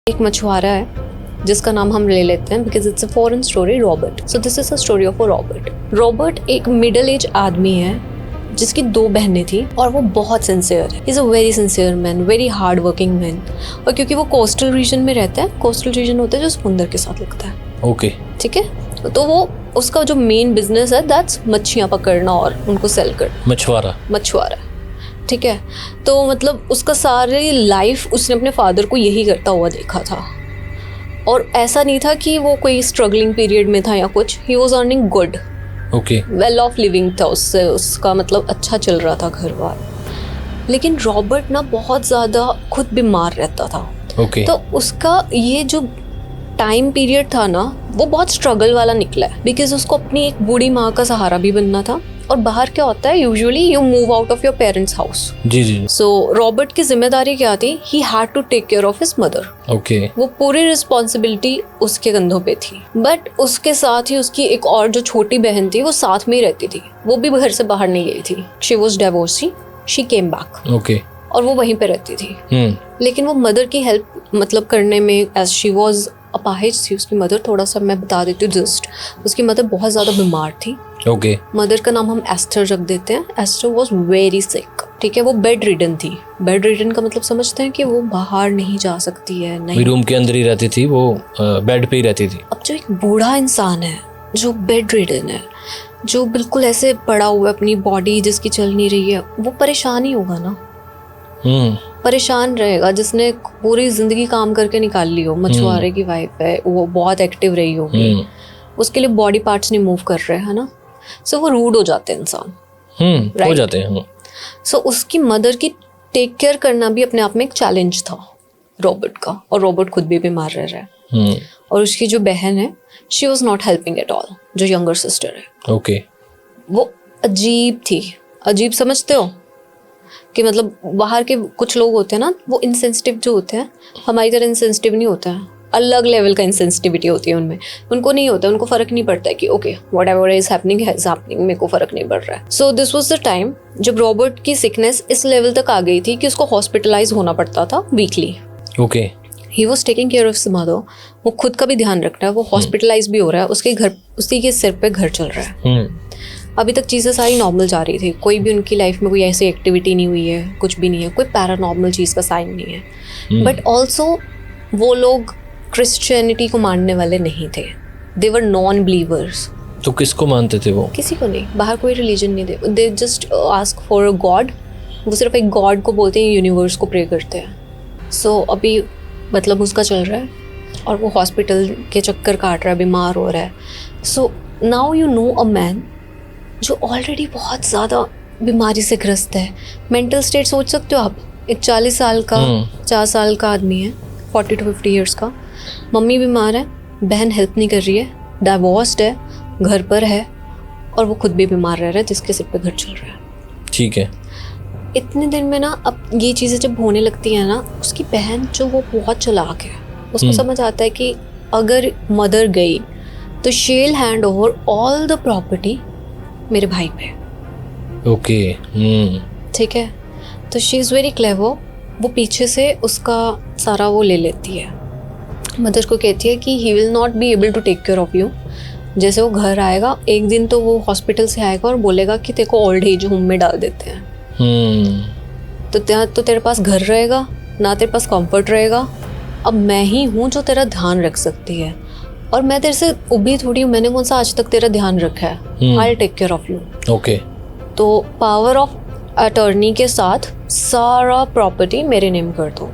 एक मछुआरा है जिसका नाम हम ले लेते हैं because it's a foreign story, Robert. So this is a story of a Robert. Robert एक मिडिल एज आदमी है जिसकी 2 बहनें थी और वो बहुत सिंसियर है। Is a very sincere man, very hard working man. और क्योंकि वो कोस्टल रीजन में रहता है, कोस्टल रीजन होता है जो समुंदर के साथ लगता है, ओके, ठीक है, तो वो उसका जो मेन बिजनेस है दैट्स मच्छियाँ पकड़ना और उनको सेल करना, मछुआरा, ठीक है। तो मतलब उसका सारी लाइफ उसने अपने फादर को यही करता हुआ देखा था, और ऐसा नहीं था कि वो कोई स्ट्रगलिंग पीरियड में था या कुछ, he was earning good, okay, well of living था उससे, उसका मतलब अच्छा चल रहा था घर बार। लेकिन रॉबर्ट ना बहुत ज़्यादा खुद बीमार रहता था, ओके, तो उसका ये जो टाइम पीरियड था ना वो बहुत स्ट्रगल वाला निकला है, बिकॉज उसको अपनी एक बूढ़ी माँ का सहारा भी बनना था। और बाहर क्या होता है, usually you move out of your parents house. जी जी। सो रॉबर्ट की जिम्मेदारी क्या थी, he had to take care of his mother. Okay, वो पूरी रिस्पॉन्सिबिलिटी उसके कंधों पे थी। बट उसके साथ ही उसकी एक और जो छोटी बहन थी वो साथ में ही रहती थी, वो भी घर से बाहर नहीं गई थी। She was divorcee, she came back, okay, और वो वहीं पे रहती थी। लेकिन वो मदर की हेल्प मतलब करने में, एज शी वॉज अपाहिज थी उसकी मदर, थोड़ा सा मैं बता देती हूँ जस्ट, उसकी मदर बहुत ज़्यादा बीमार थी। ओके, मदर का नाम हम एस्थर रख देते हैं। एस्थर वॉज वेरी सिक, ठीक है, वो बेड रिडन थी। बेड रिडन का मतलब समझते हैं कि वो बाहर नहीं जा सकती है, नहीं, रूम के अंदर ही रहती थी वो, बेड पे ही रहती थी। अब जो एक बूढ़ा इंसान है जो बेड रिडन है, जो बिल्कुल ऐसे पड़ा हुआ है, अपनी बॉडी जिसकी चल नहीं रही है, वो परेशान ही होगा ना, परेशान रहेगा। जिसने पूरी जिंदगी काम करके निकाल ली हो, मछुआरे की वाइफ है, वो बहुत एक्टिव रही होगी, उसके लिए बॉडी पार्ट्स नहीं मूव कर रहे हैं ना, सो वो रूड हो जाते हैं इंसान, हो जाते हैं। सो उसकी मदर की टेक केयर करना भी अपने आप में एक चैलेंज था रॉबर्ट का, और रॉबर्ट खुद भी बीमार रह रहा है। और उसकी जो बहन है, she was not helping at all, जो यंगर सिस्टर है। ओके, वो अजीब थी, अजीब समझते हो कि मतलब बाहर के कुछ लोग होते हैं ना, वो इंसेंसिटिव जो होते हैं, हमारी तरह इंसेंसिटिव नहीं होता है, अलग लेवल का इंसेंसिटिविटी होती है उनमें। उनको नहीं होता, उनको फर्क नहीं पड़ता है कि okay what ever is happening, मेरे को फर्क नहीं पड़ रहा है। So this was the time जब रॉबर्ट की सिकनेस इस लेवल तक आ गई थी कि उसको हॉस्पिटलाइज होना पड़ता था weekly. Okay, he was taking care of his mother, वो खुद का भी ध्यान रख रहा है, वो हॉस्पिटलाइज भी हो रहा है, उसके घर, उसी के सिर पे घर चल रहा है। अभी तक चीज़ें सारी नॉर्मल जा रही थी, कोई भी उनकी लाइफ में कोई ऐसी एक्टिविटी नहीं हुई है, कुछ भी नहीं है, कोई पैरानॉर्मल चीज़ का साइन नहीं है। बट ऑल्सो वो लोग क्रिश्चियनिटी को मानने वाले नहीं थे, दे वर नॉन बिलीवर्स। तो किसको मानते थे वो? किसी को नहीं, बाहर कोई रिलीजन नहीं थे, they just ask for a God. वो सिर्फ एक गॉड को बोलते हैं, यूनिवर्स को प्रे करते हैं। सो अभी मतलब उसका चल रहा है और वो हॉस्पिटल के चक्कर काट रहा है, बीमार हो रहा है। So now you know a man जो ऑलरेडी बहुत ज़्यादा बीमारी से ग्रस्त है। मेंटल स्टेट सोच सकते हो आप, एक 40 साल का 50 साल का आदमी है, 40 to 50 ईयर्स का। मम्मी बीमार है, बहन हेल्प नहीं कर रही है, डाइवोर्स्ड है, घर पर है, और वो खुद भी बीमार रह रहा है जिसके सिर पे घर चल रहा है। ठीक है। इतने दिन में ना अब ये चीज़ें जब होने लगती हैं ना, उसकी बहन जो वो बहुत चालाक है, उसको समझ आता है कि अगर मदर गई तो she will hand over all the property मेरे भाई पे। ओके। ठीक है, तो शी इज़ वेरी क्लेवर। वो पीछे से उसका सारा वो ले लेती है। मदर को कहती है कि he will not be able to take care of you. जैसे वो घर आएगा एक दिन, तो वो हॉस्पिटल से आएगा और बोलेगा कि तेरे को ओल्ड एज होम में डाल देते हैं। तो तेरे पास घर रहेगा ना, तेरे पास कंफर्ट रहेगा। अब मैं ही हूँ जो तेरा ध्यान रख सकती है, और मैं तेरे से उभी थोड़ी हूँ, मैंने कौन सा आज तक तेरा ध्यान रखा है। I take care of you. Okay. तो पावर ऑफ अटॉर्नी के साथ सारा प्रॉपर्टी मेरे नेम कर दो।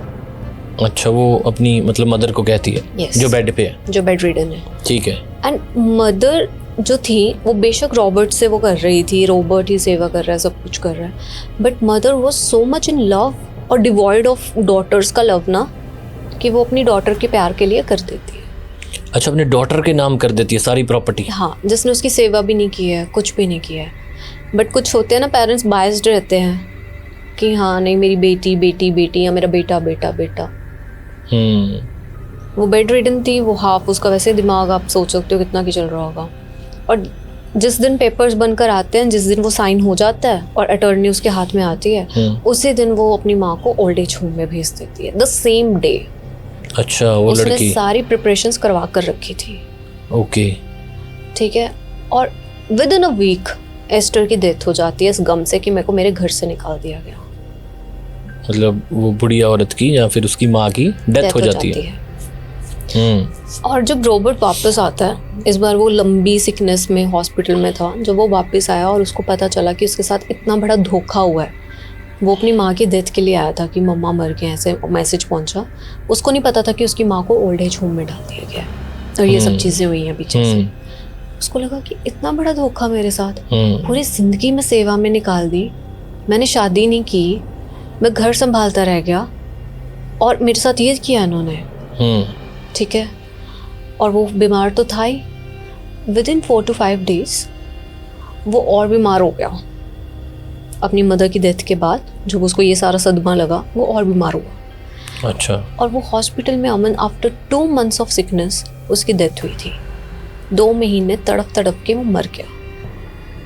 अच्छा, वो अपनी मतलब मदर को कहती है? Yes. जो बेड पे है, जो बेड रिडन है। ठीक है। एंड मदर जो थी वो बेशक रॉबर्ट से वो कर रही थी, रॉबर्ट ही सेवा कर रहा है, सब कुछ कर रहा है, but mother was so much in love और डिवॉइड ऑफ डॉटर्स का लव ना, कि वो अपनी डॉटर के प्यार के लिए कर देती है। अच्छा, अपने डॉटर के नाम कर देती है सारी प्रॉपर्टी? हाँ, जिसने उसकी सेवा भी नहीं की है, कुछ भी नहीं किया है। बट कुछ होते हैं ना, पेरेंट्स बायस्ड रहते हैं कि हाँ नहीं मेरी बेटी बेटी बेटी, या मेरा बेटा बेटा बेटा। वो बेड रिडन थी, वो हाफ उसका वैसे दिमाग आप सोच सकते हो कितना की चल रहा होगा। और जिस दिन पेपर्स बनकर आते हैं, जिस दिन वो साइन हो जाता है और अटॉर्नी उसके हाथ में आती है, उसी दिन वो अपनी माँ को ओल्ड एज होम में भेज देती है, द सेम डे। अच्छा, वो उसने लड़की सारी प्रिपरेशंस करवा कर रखी थी। ओके। ठीक है, और within a week Esther की डेथ हो जाती है इस गम से कि मेरे को मेरे घर से निकाल दिया गया। मतलब वो बुढ़िया औरत की या फिर उसकी माँ की डेथ हो जाती है। और जब रॉबर्ट वापस आता है, इस बार वो लंबी सिकनेस में हॉस्पिटल में था, जब वो वापस आया और उसको पता चला कि उसके साथ इतना बड़ा धोखा हुआ है, वो अपनी माँ की डेथ के लिए आया था कि मम्मा मर गए, ऐसे मैसेज पहुंचा। उसको नहीं पता था कि उसकी माँ को ओल्ड एज होम में डाल दिया गया और ये सब चीज़ें हुई हैं पीछे से। उसको लगा कि इतना बड़ा धोखा मेरे साथ, पूरी ज़िंदगी में सेवा में निकाल दी, मैंने शादी नहीं की, मैं घर संभालता रह गया, और मेरे साथ ये किया इन्होंने। ठीक है, और वो बीमार तो था ही। विद इन 4 to 5 days वो और बीमार हो गया। अपनी मदर की डेथ के बाद जब उसको ये सारा सदमा लगा, वो और बीमार हुआ। अच्छा। और वो हॉस्पिटल में अमन आफ्टर 2 months ऑफ सिकनेस उसकी डेथ हुई थी। 2 महीने तड़प तड़प के वो मर गया।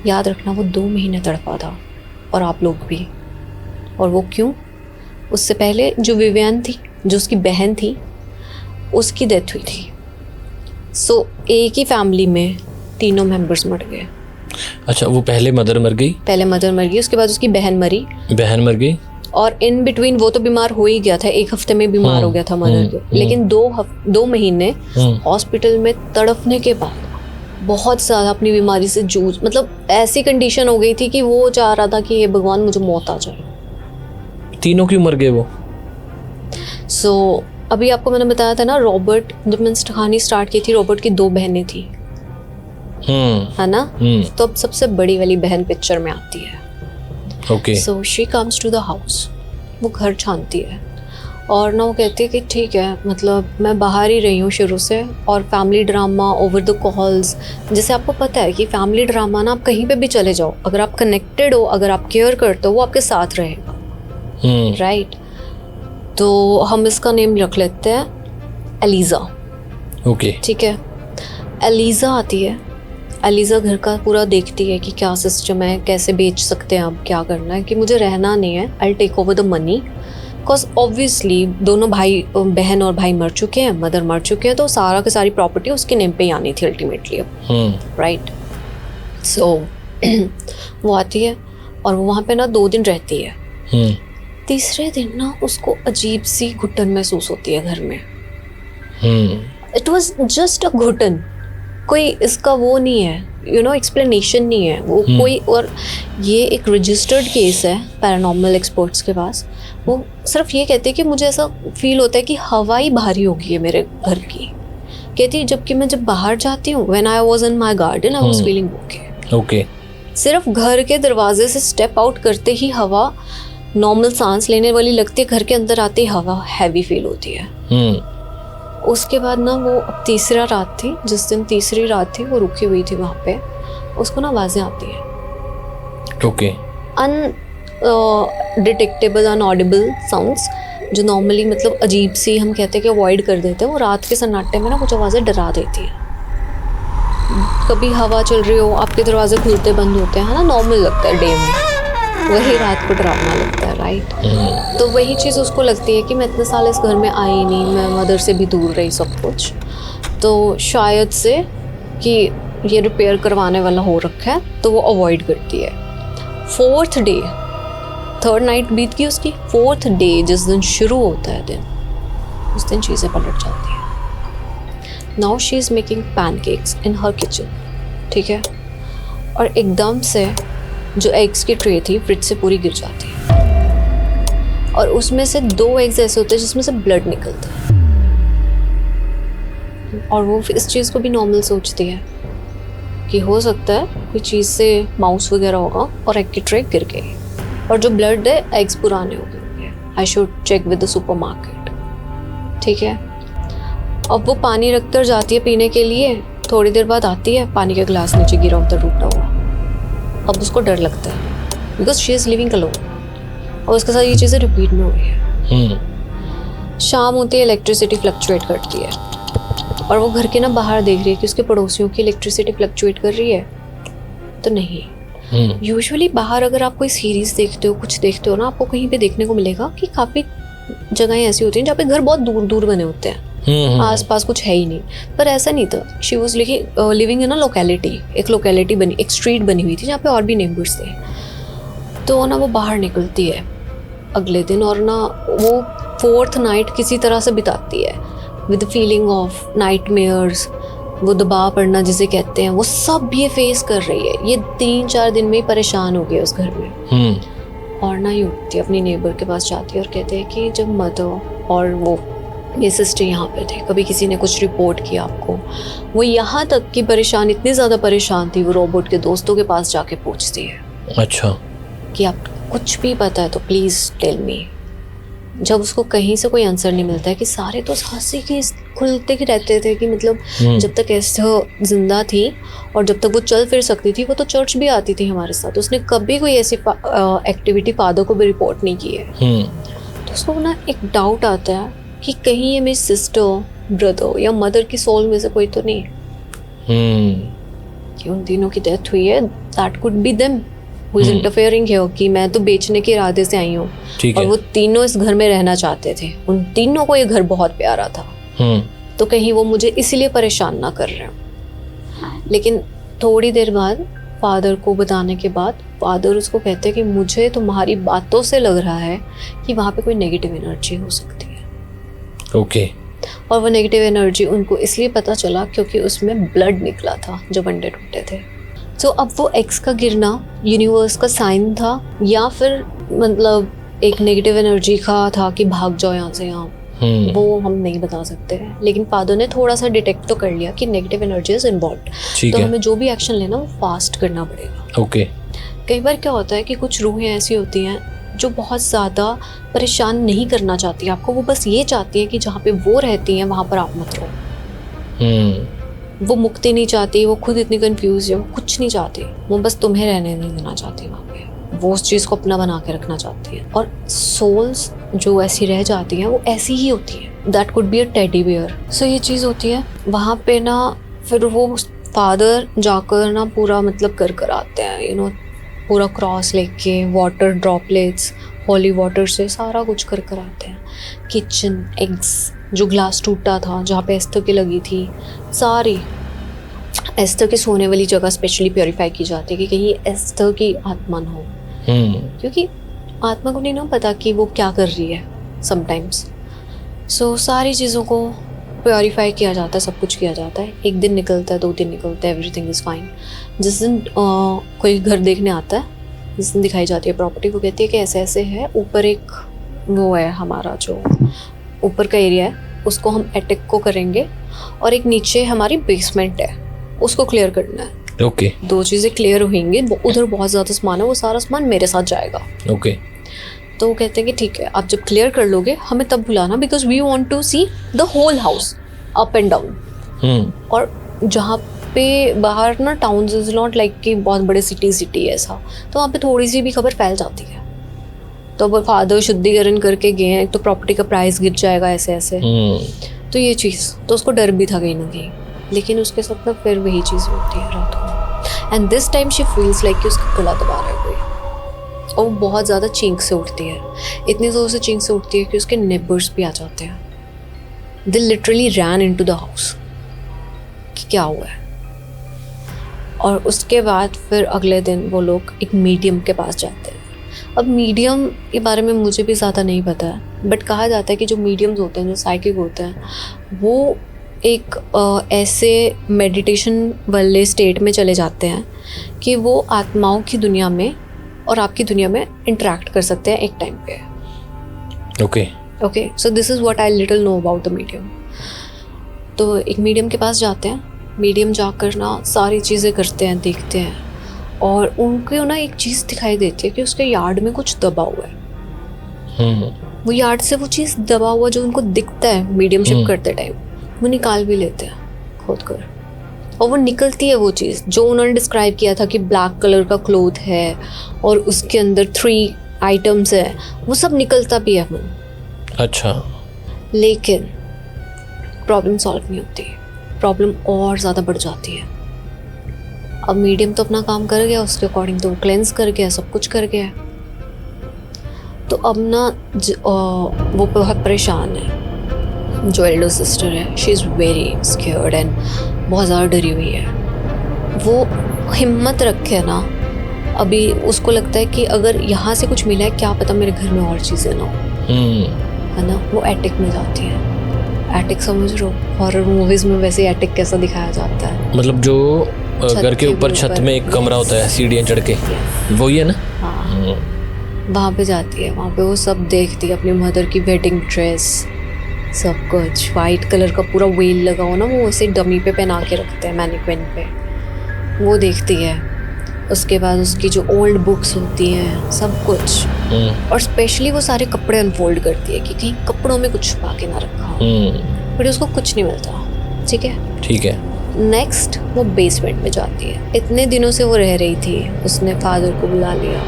याद रखना, वो 2 महीने तड़पा था, और आप लोग भी। और वो क्यों? उससे पहले जो विवियन थी, जो उसकी बहन थी, उसकी डेथ हुई थी। सो एक ही फैमिली में तीनों मेंबर्स मर गए। अच्छा, वो पहले मदर मर गई? पहले मदर मर गई, उसके बाद उसकी बहन मरी। बहन मर गई, और इन बिटवीन वो तो बीमार हो ही गया था, 1 हफ्ते में बीमार हो गया था मदर के। लेकिन 2 महीने हॉस्पिटल में तड़पने के बाद बहुत ज़्यादा अपनी बीमारी से जूझ, मतलब ऐसी कंडीशन हो गई थी कि वो चाह रहा था कि हे भगवान मुझे मौत आ जाए। तीनों क्यों मर गए वो? सो अभी आपको मैंने बताया था ना, रॉबर्ट, जब मैंने कहानी स्टार्ट की थी, रॉबर्ट की 2 बहनें थी, है ना? तो अब सबसे बड़ी वाली बहन पिक्चर में आती है। Okay. So she comes to the house. वो घर छानती है, और ना वो कहती है कि ठीक है, मतलब मैं बाहर ही रही हूँ शुरू से, और family drama over the calls, जैसे आपको पता है कि फैमिली ड्रामा ना आप कहीं पे भी चले जाओ, अगर आप कनेक्टेड हो, अगर आप केयर करते हो, वो आपके साथ रहेगा। राइट? तो हम इसका नेम रख लेते हैं एलिज़ा। ओके। ठीक है, एलिज़ा आती है। एलिज़ा घर का पूरा देखती है कि क्या सिस्टम है, कैसे बेच सकते हैं, अब क्या करना है, कि मुझे रहना नहीं है, I take over the money. Because obviously दोनों भाई, बहन और भाई मर चुके हैं, मदर मर चुके हैं, तो सारा की सारी प्रॉपर्टी उसके नेम पे ही आनी थी अल्टीमेटली अब। राइट? सो वो आती है और वो वहाँ पे ना 2 दिन रहती है। तीसरे दिन ना उसको अजीब सी घुटन महसूस होती है घर में। इट वॉज जस्ट अ घुटन, कोई इसका वो नहीं है, एक्सप्लेनेशन नहीं है वो कोई। और ये एक रजिस्टर्ड केस है पैरानॉर्मल एक्सपर्ट्स के पास। वो सिर्फ ये कहते हैं कि मुझे ऐसा फील होता है कि हवा ही भारी हो गई है मेरे घर की। कहती है जबकि मैं जब बाहर जाती हूँ, when I was in my garden I was feeling okay. Okay. सिर्फ घर के दरवाजे से स्टेप आउट करते ही हवा नॉर्मल सांस लेने वाली लगती है, घर के अंदर आती हवा हैवी फील होती है। उसके बाद ना वो अब तीसरा रात थी, जिस दिन तीसरी रात थी वो रुकी हुई थी वहाँ पे, उसको ना आवाज़ें आती हैं। ओके। डिटेक्टेबल अनऑडिबल साउंड्स जो नॉर्मली मतलब अजीब सी हम कहते हैं कि अवॉइड कर देते हैं, वो रात के सन्नाटे में ना कुछ आवाज़ें डरा देती हैं। कभी हवा चल रही हो, आपके दरवाजे खुलते बंद होते हैं, है ना, नॉर्मल लगता है डे में, वही रात को डरावना लगता है, राइट। तो वही चीज़ उसको लगती है कि मैं इतने साल इस घर में आई नहीं, मैं मदर से भी दूर रही सब कुछ, तो शायद से कि ये रिपेयर करवाने वाला हो रखा है, तो वो अवॉइड करती है। फोर्थ डे, थर्ड नाइट बीत गई उसकी, फोर्थ डे जिस दिन शुरू होता है दिन, उस दिन चीज़ें पलट जाती हैं। Now she is making pancakes in her kitchen, ठीक है, और एकदम से जो एग्स की ट्रे थी फ्रिज से पूरी गिर जाती है, और उसमें से 2 एग्स ऐसे होते हैं जिसमें से ब्लड निकलता है, और वो इस चीज़ को भी नॉर्मल सोचती है कि हो सकता है कोई चीज़ से माउस वगैरह होगा और एग की ट्रे गिर गई, और जो ब्लड है एग्स पुराने हो गए, I should check with the supermarket, ठीक है। अब वो पानी रख कर जाती है पीने के लिए, थोड़ी देर बाद आती है, पानी का गिलास नीचे गिरा होता टूटा हुआ। अब उसको डर लगता है because she is living alone, और उसके साथ ये चीज़ें रिपीट में हो रही है। शाम होती है, इलेक्ट्रिसिटी फ्लक्चुएट करती है, और वो घर के ना बाहर देख रही है कि उसके पड़ोसियों की इलेक्ट्रिसिटी फ्लक्चुएट कर रही है, तो नहीं। यूजुअली बाहर अगर आप कोई सीरीज़ देखते हो, कुछ देखते हो ना, आपको कहीं पे देखने को मिलेगा कि काफ़ी जगहें ऐसी होती हैं जहाँ पे घर बहुत दूर दूर बने होते हैं, आसपास कुछ है ही नहीं, पर ऐसा नहीं था। She was living in a locality, एक लोकेलिटी बनी, एक स्ट्रीट बनी हुई थी जहाँ पे और भी नेबर्स थे। तो ना वो बाहर निकलती है अगले दिन, और ना वो फोर्थ नाइट किसी तरह से बिताती है विद फीलिंग ऑफ नाइटमेयर्स, वो दबाव पड़ना जिसे कहते हैं, वो सब ये फेस कर रही है। ये 3-4 दिन में ही परेशान हो गई उस घर में। और ना ये उठती है, अपनी नेबर के पास जाती है और कहते हैं कि जब मदर और वो ये सिस्टर यहाँ पे थे, कभी किसी ने कुछ रिपोर्ट किया आपको? वो यहाँ तक कि परेशान, इतनी ज़्यादा परेशान थी, वो रोबोट के दोस्तों के पास जाके पूछती है, अच्छा, कि आप कुछ भी पता है तो प्लीज़ टेल मी। जब उसको कहीं से कोई आंसर नहीं मिलता है, कि सारे तो हंसी की खुलते ही रहते थे कि मतलब जब तक एस्थर जिंदा थी और जब तक वो चल फिर सकती थी, वो तो चर्च भी आती थी हमारे साथ, उसने कभी कोई ऐसी एक्टिविटी फादर को भी रिपोर्ट नहीं की है। तो उसको ना एक डाउट आता है कि कहीं ये मेरी सिस्टर, ब्रदर या मदर की सोल में से कोई तो नहीं कि उन तीनों की डेथ हुई है, that could B them who is interfering here, कि मैं तो बेचने के इरादे से आई हूँ, और वो तीनों इस घर में रहना चाहते थे, उन तीनों को ये घर बहुत प्यारा था, तो कहीं वो मुझे इसीलिए परेशान ना कर रहे हो। लेकिन थोड़ी देर बाद फादर को बताने के बाद फादर उसको कहते हैं कि मुझे तुम्हारी बातों से लग रहा है कि वहाँ पे कोई नेगेटिव एनर्जी हो सकती है। ओके। और वो नेगेटिव एनर्जी उनको इसलिए पता चला क्योंकि उसमें ब्लड निकला था जब अंडे टूटे थे। तो अब वो एग्स का गिरना यूनिवर्स का साइन था, या फिर मतलब एक नेगेटिव एनर्जी का था कि भाग जाओ यहाँ से यहाँ, वो हम नहीं बता सकते हैं। लेकिन फादर ने थोड़ा सा डिटेक्ट तो कर लिया कि नेगेटिव एनर्जी इज इन्वॉल्व्ड, तो हमें जो भी एक्शन लेना वो फास्ट करना पड़ेगा। ओके। कई बार क्या होता है कि कुछ रूहें ऐसी होती हैं जो बहुत ज़्यादा परेशान नहीं करना चाहती आपको, वो बस ये चाहती है कि जहाँ पे वो रहती हैं वहाँ पर आप मत रहो। वो मुक्ति नहीं चाहती, वो खुद इतनी कंफ्यूज है, वो कुछ नहीं चाहती, वो बस तुम्हें रहने नहीं देना चाहती वहाँ पे, वो उस चीज़ को अपना बना के रखना चाहती है। और सोल्स जो ऐसी रह जाती हैं वो ऐसी ही होती है, that could be a teddy bear. So ये चीज़ होती है वहाँ पे ना। फिर वो फादर जाकर ना पूरा मतलब कर आते हैं, यू नो, पूरा क्रॉस लेके, वाटर ड्रॉपलेट्स, हॉली वाटर से सारा कुछ कर आते हैं। किचन, एग्स, जो ग्लास टूटा था जहाँ पे एस्थर की लगी थी, सारी एस्थर के सोने वाली जगह स्पेशली प्योरीफाई की जाती है कि कहीं एस्थर की आत्मा न हो, क्योंकि आत्मा को नहीं ना पता कि वो क्या कर रही है समटाइम्स। सो सारी चीज़ों को प्योरीफाई किया जाता है, सब कुछ किया जाता है। 1 दिन निकलता है, 2 दिन निकलता है, एवरीथिंग इज़ फाइन। जिस दिन कोई घर देखने आता है, जिस दिन दिखाई जाती है प्रॉपर्टी, वो कहती है कि ऐसे ऐसे है, ऊपर एक वो है हमारा जो ऊपर का एरिया है उसको हम एटिक को करेंगे, और एक नीचे हमारी बेसमेंट है उसको क्लियर करना है। ओके। 2 चीज़ें क्लियर होंगी, उधर बहुत ज़्यादा सामान है, वो सारा सामान मेरे साथ जाएगा। ओके। तो वो कहते हैं कि ठीक है, आप जब क्लियर कर लोगे हमें तब बुलाना, because we want to see the whole house up and down. और जहाँ पे बाहर ना टाउन्स इज नॉट लाइक कि बहुत बड़े सिटी ऐसा, तो वहाँ पे थोड़ी सी भी खबर फैल जाती है। तो अब फादर शुद्धिकरण करके गए हैं, तो प्रॉपर्टी का प्राइस गिर जाएगा ऐसे ऐसे। तो ये चीज़ तो उसको डर भी था कहीं ना कहीं, लेकिन उसके साथ ना फिर वही चीज़ होती है रात को। And this time she feels like कि उसका गला दबा रहा है कोई, और वो बहुत ज़्यादा चींक से उठती है, इतनी ज़ोर से चींक से उठती है कि उसके नेबर्स भी आ जाते हैं। They literally ran into the house कि क्या हुआ है। और उसके बाद फिर अगले दिन वो लोग एक मीडियम के पास जाते हैं। अब मीडियम के बारे में मुझे भी ज़्यादा नहीं पता है, बट कहा जाता है कि जो मीडियम्स होते हैं, जो साइकिक होते हैं, वो एक ऐसे मेडिटेशन वाले स्टेट में चले जाते हैं कि वो आत्माओं की दुनिया में और आपकी दुनिया में इंटरेक्ट कर सकते हैं एक टाइम पे। Okay, so this is what I little know about the medium. तो एक मीडियम के पास जाते हैं, मीडियम जाकर ना सारी चीज़ें करते हैं, देखते हैं, और उनको ना एक चीज़ दिखाई देती है कि उसके यार्ड में कुछ दबा हुआ है। वो यार्ड से वो चीज़ दबा हुआ जो उनको दिखता है मीडियमशिप करते टाइम, वो निकाल भी लेते हैं खोद कर, और वो निकलती है वो चीज़ जो उन्होंने डिस्क्राइब किया था कि ब्लैक कलर का क्लोथ है और उसके अंदर 3 आइटम्स है, वो सब निकलता भी है। अच्छा, लेकिन प्रॉब्लम सॉल्व नहीं होती, प्रॉब्लम और ज़्यादा बढ़ जाती है। अब मीडियम तो अपना काम कर गया, उसके अकॉर्डिंग तो वो क्लेंस कर गया, सब कुछ कर गया। तो अब ना वो बहुत परेशान है। जो एल्डर सिस्टर है, she is very scared and बहुत ज़्यादा डरी हुई है। वो हिम्मत रखे ना, अभी उसको लगता है कि अगर यहाँ से कुछ मिला है, क्या पता मेरे घर में और चीज़ें ना हो, है ना। वो एटिक में जाती है। एटिक समझ रहे हो, हॉरर मूवीज में वैसे एटिक कैसा दिखाया जाता है, मतलब जो घर के ऊपर छत में एक कमरा होता है, सीढ़ियाँ चढ़ के, वही है ना। हाँ, वहाँ पे जाती है। वहाँ पे वो सब देखती है, अपनी मदर की वेडिंग ड्रेस, सब कुछ वाइट कलर का पूरा वेल लगा हो ना, वो ऐसे डमी पे पहना के रखते हैं मैनिक्विन पे, वो देखती है। उसके बाद उसकी जो ओल्ड बुक्स होती हैं, सब कुछ, और स्पेशली वो सारे कपड़े अनफोल्ड करती है कि कहीं कपड़ों में कुछ छुपा के ना रखा हो, बट उसको कुछ नहीं मिलता। ठीक है। नेक्स्ट वो बेसमेंट में जाती है। इतने दिनों से वो रह रही थी, उसने फादर को बुला लिया,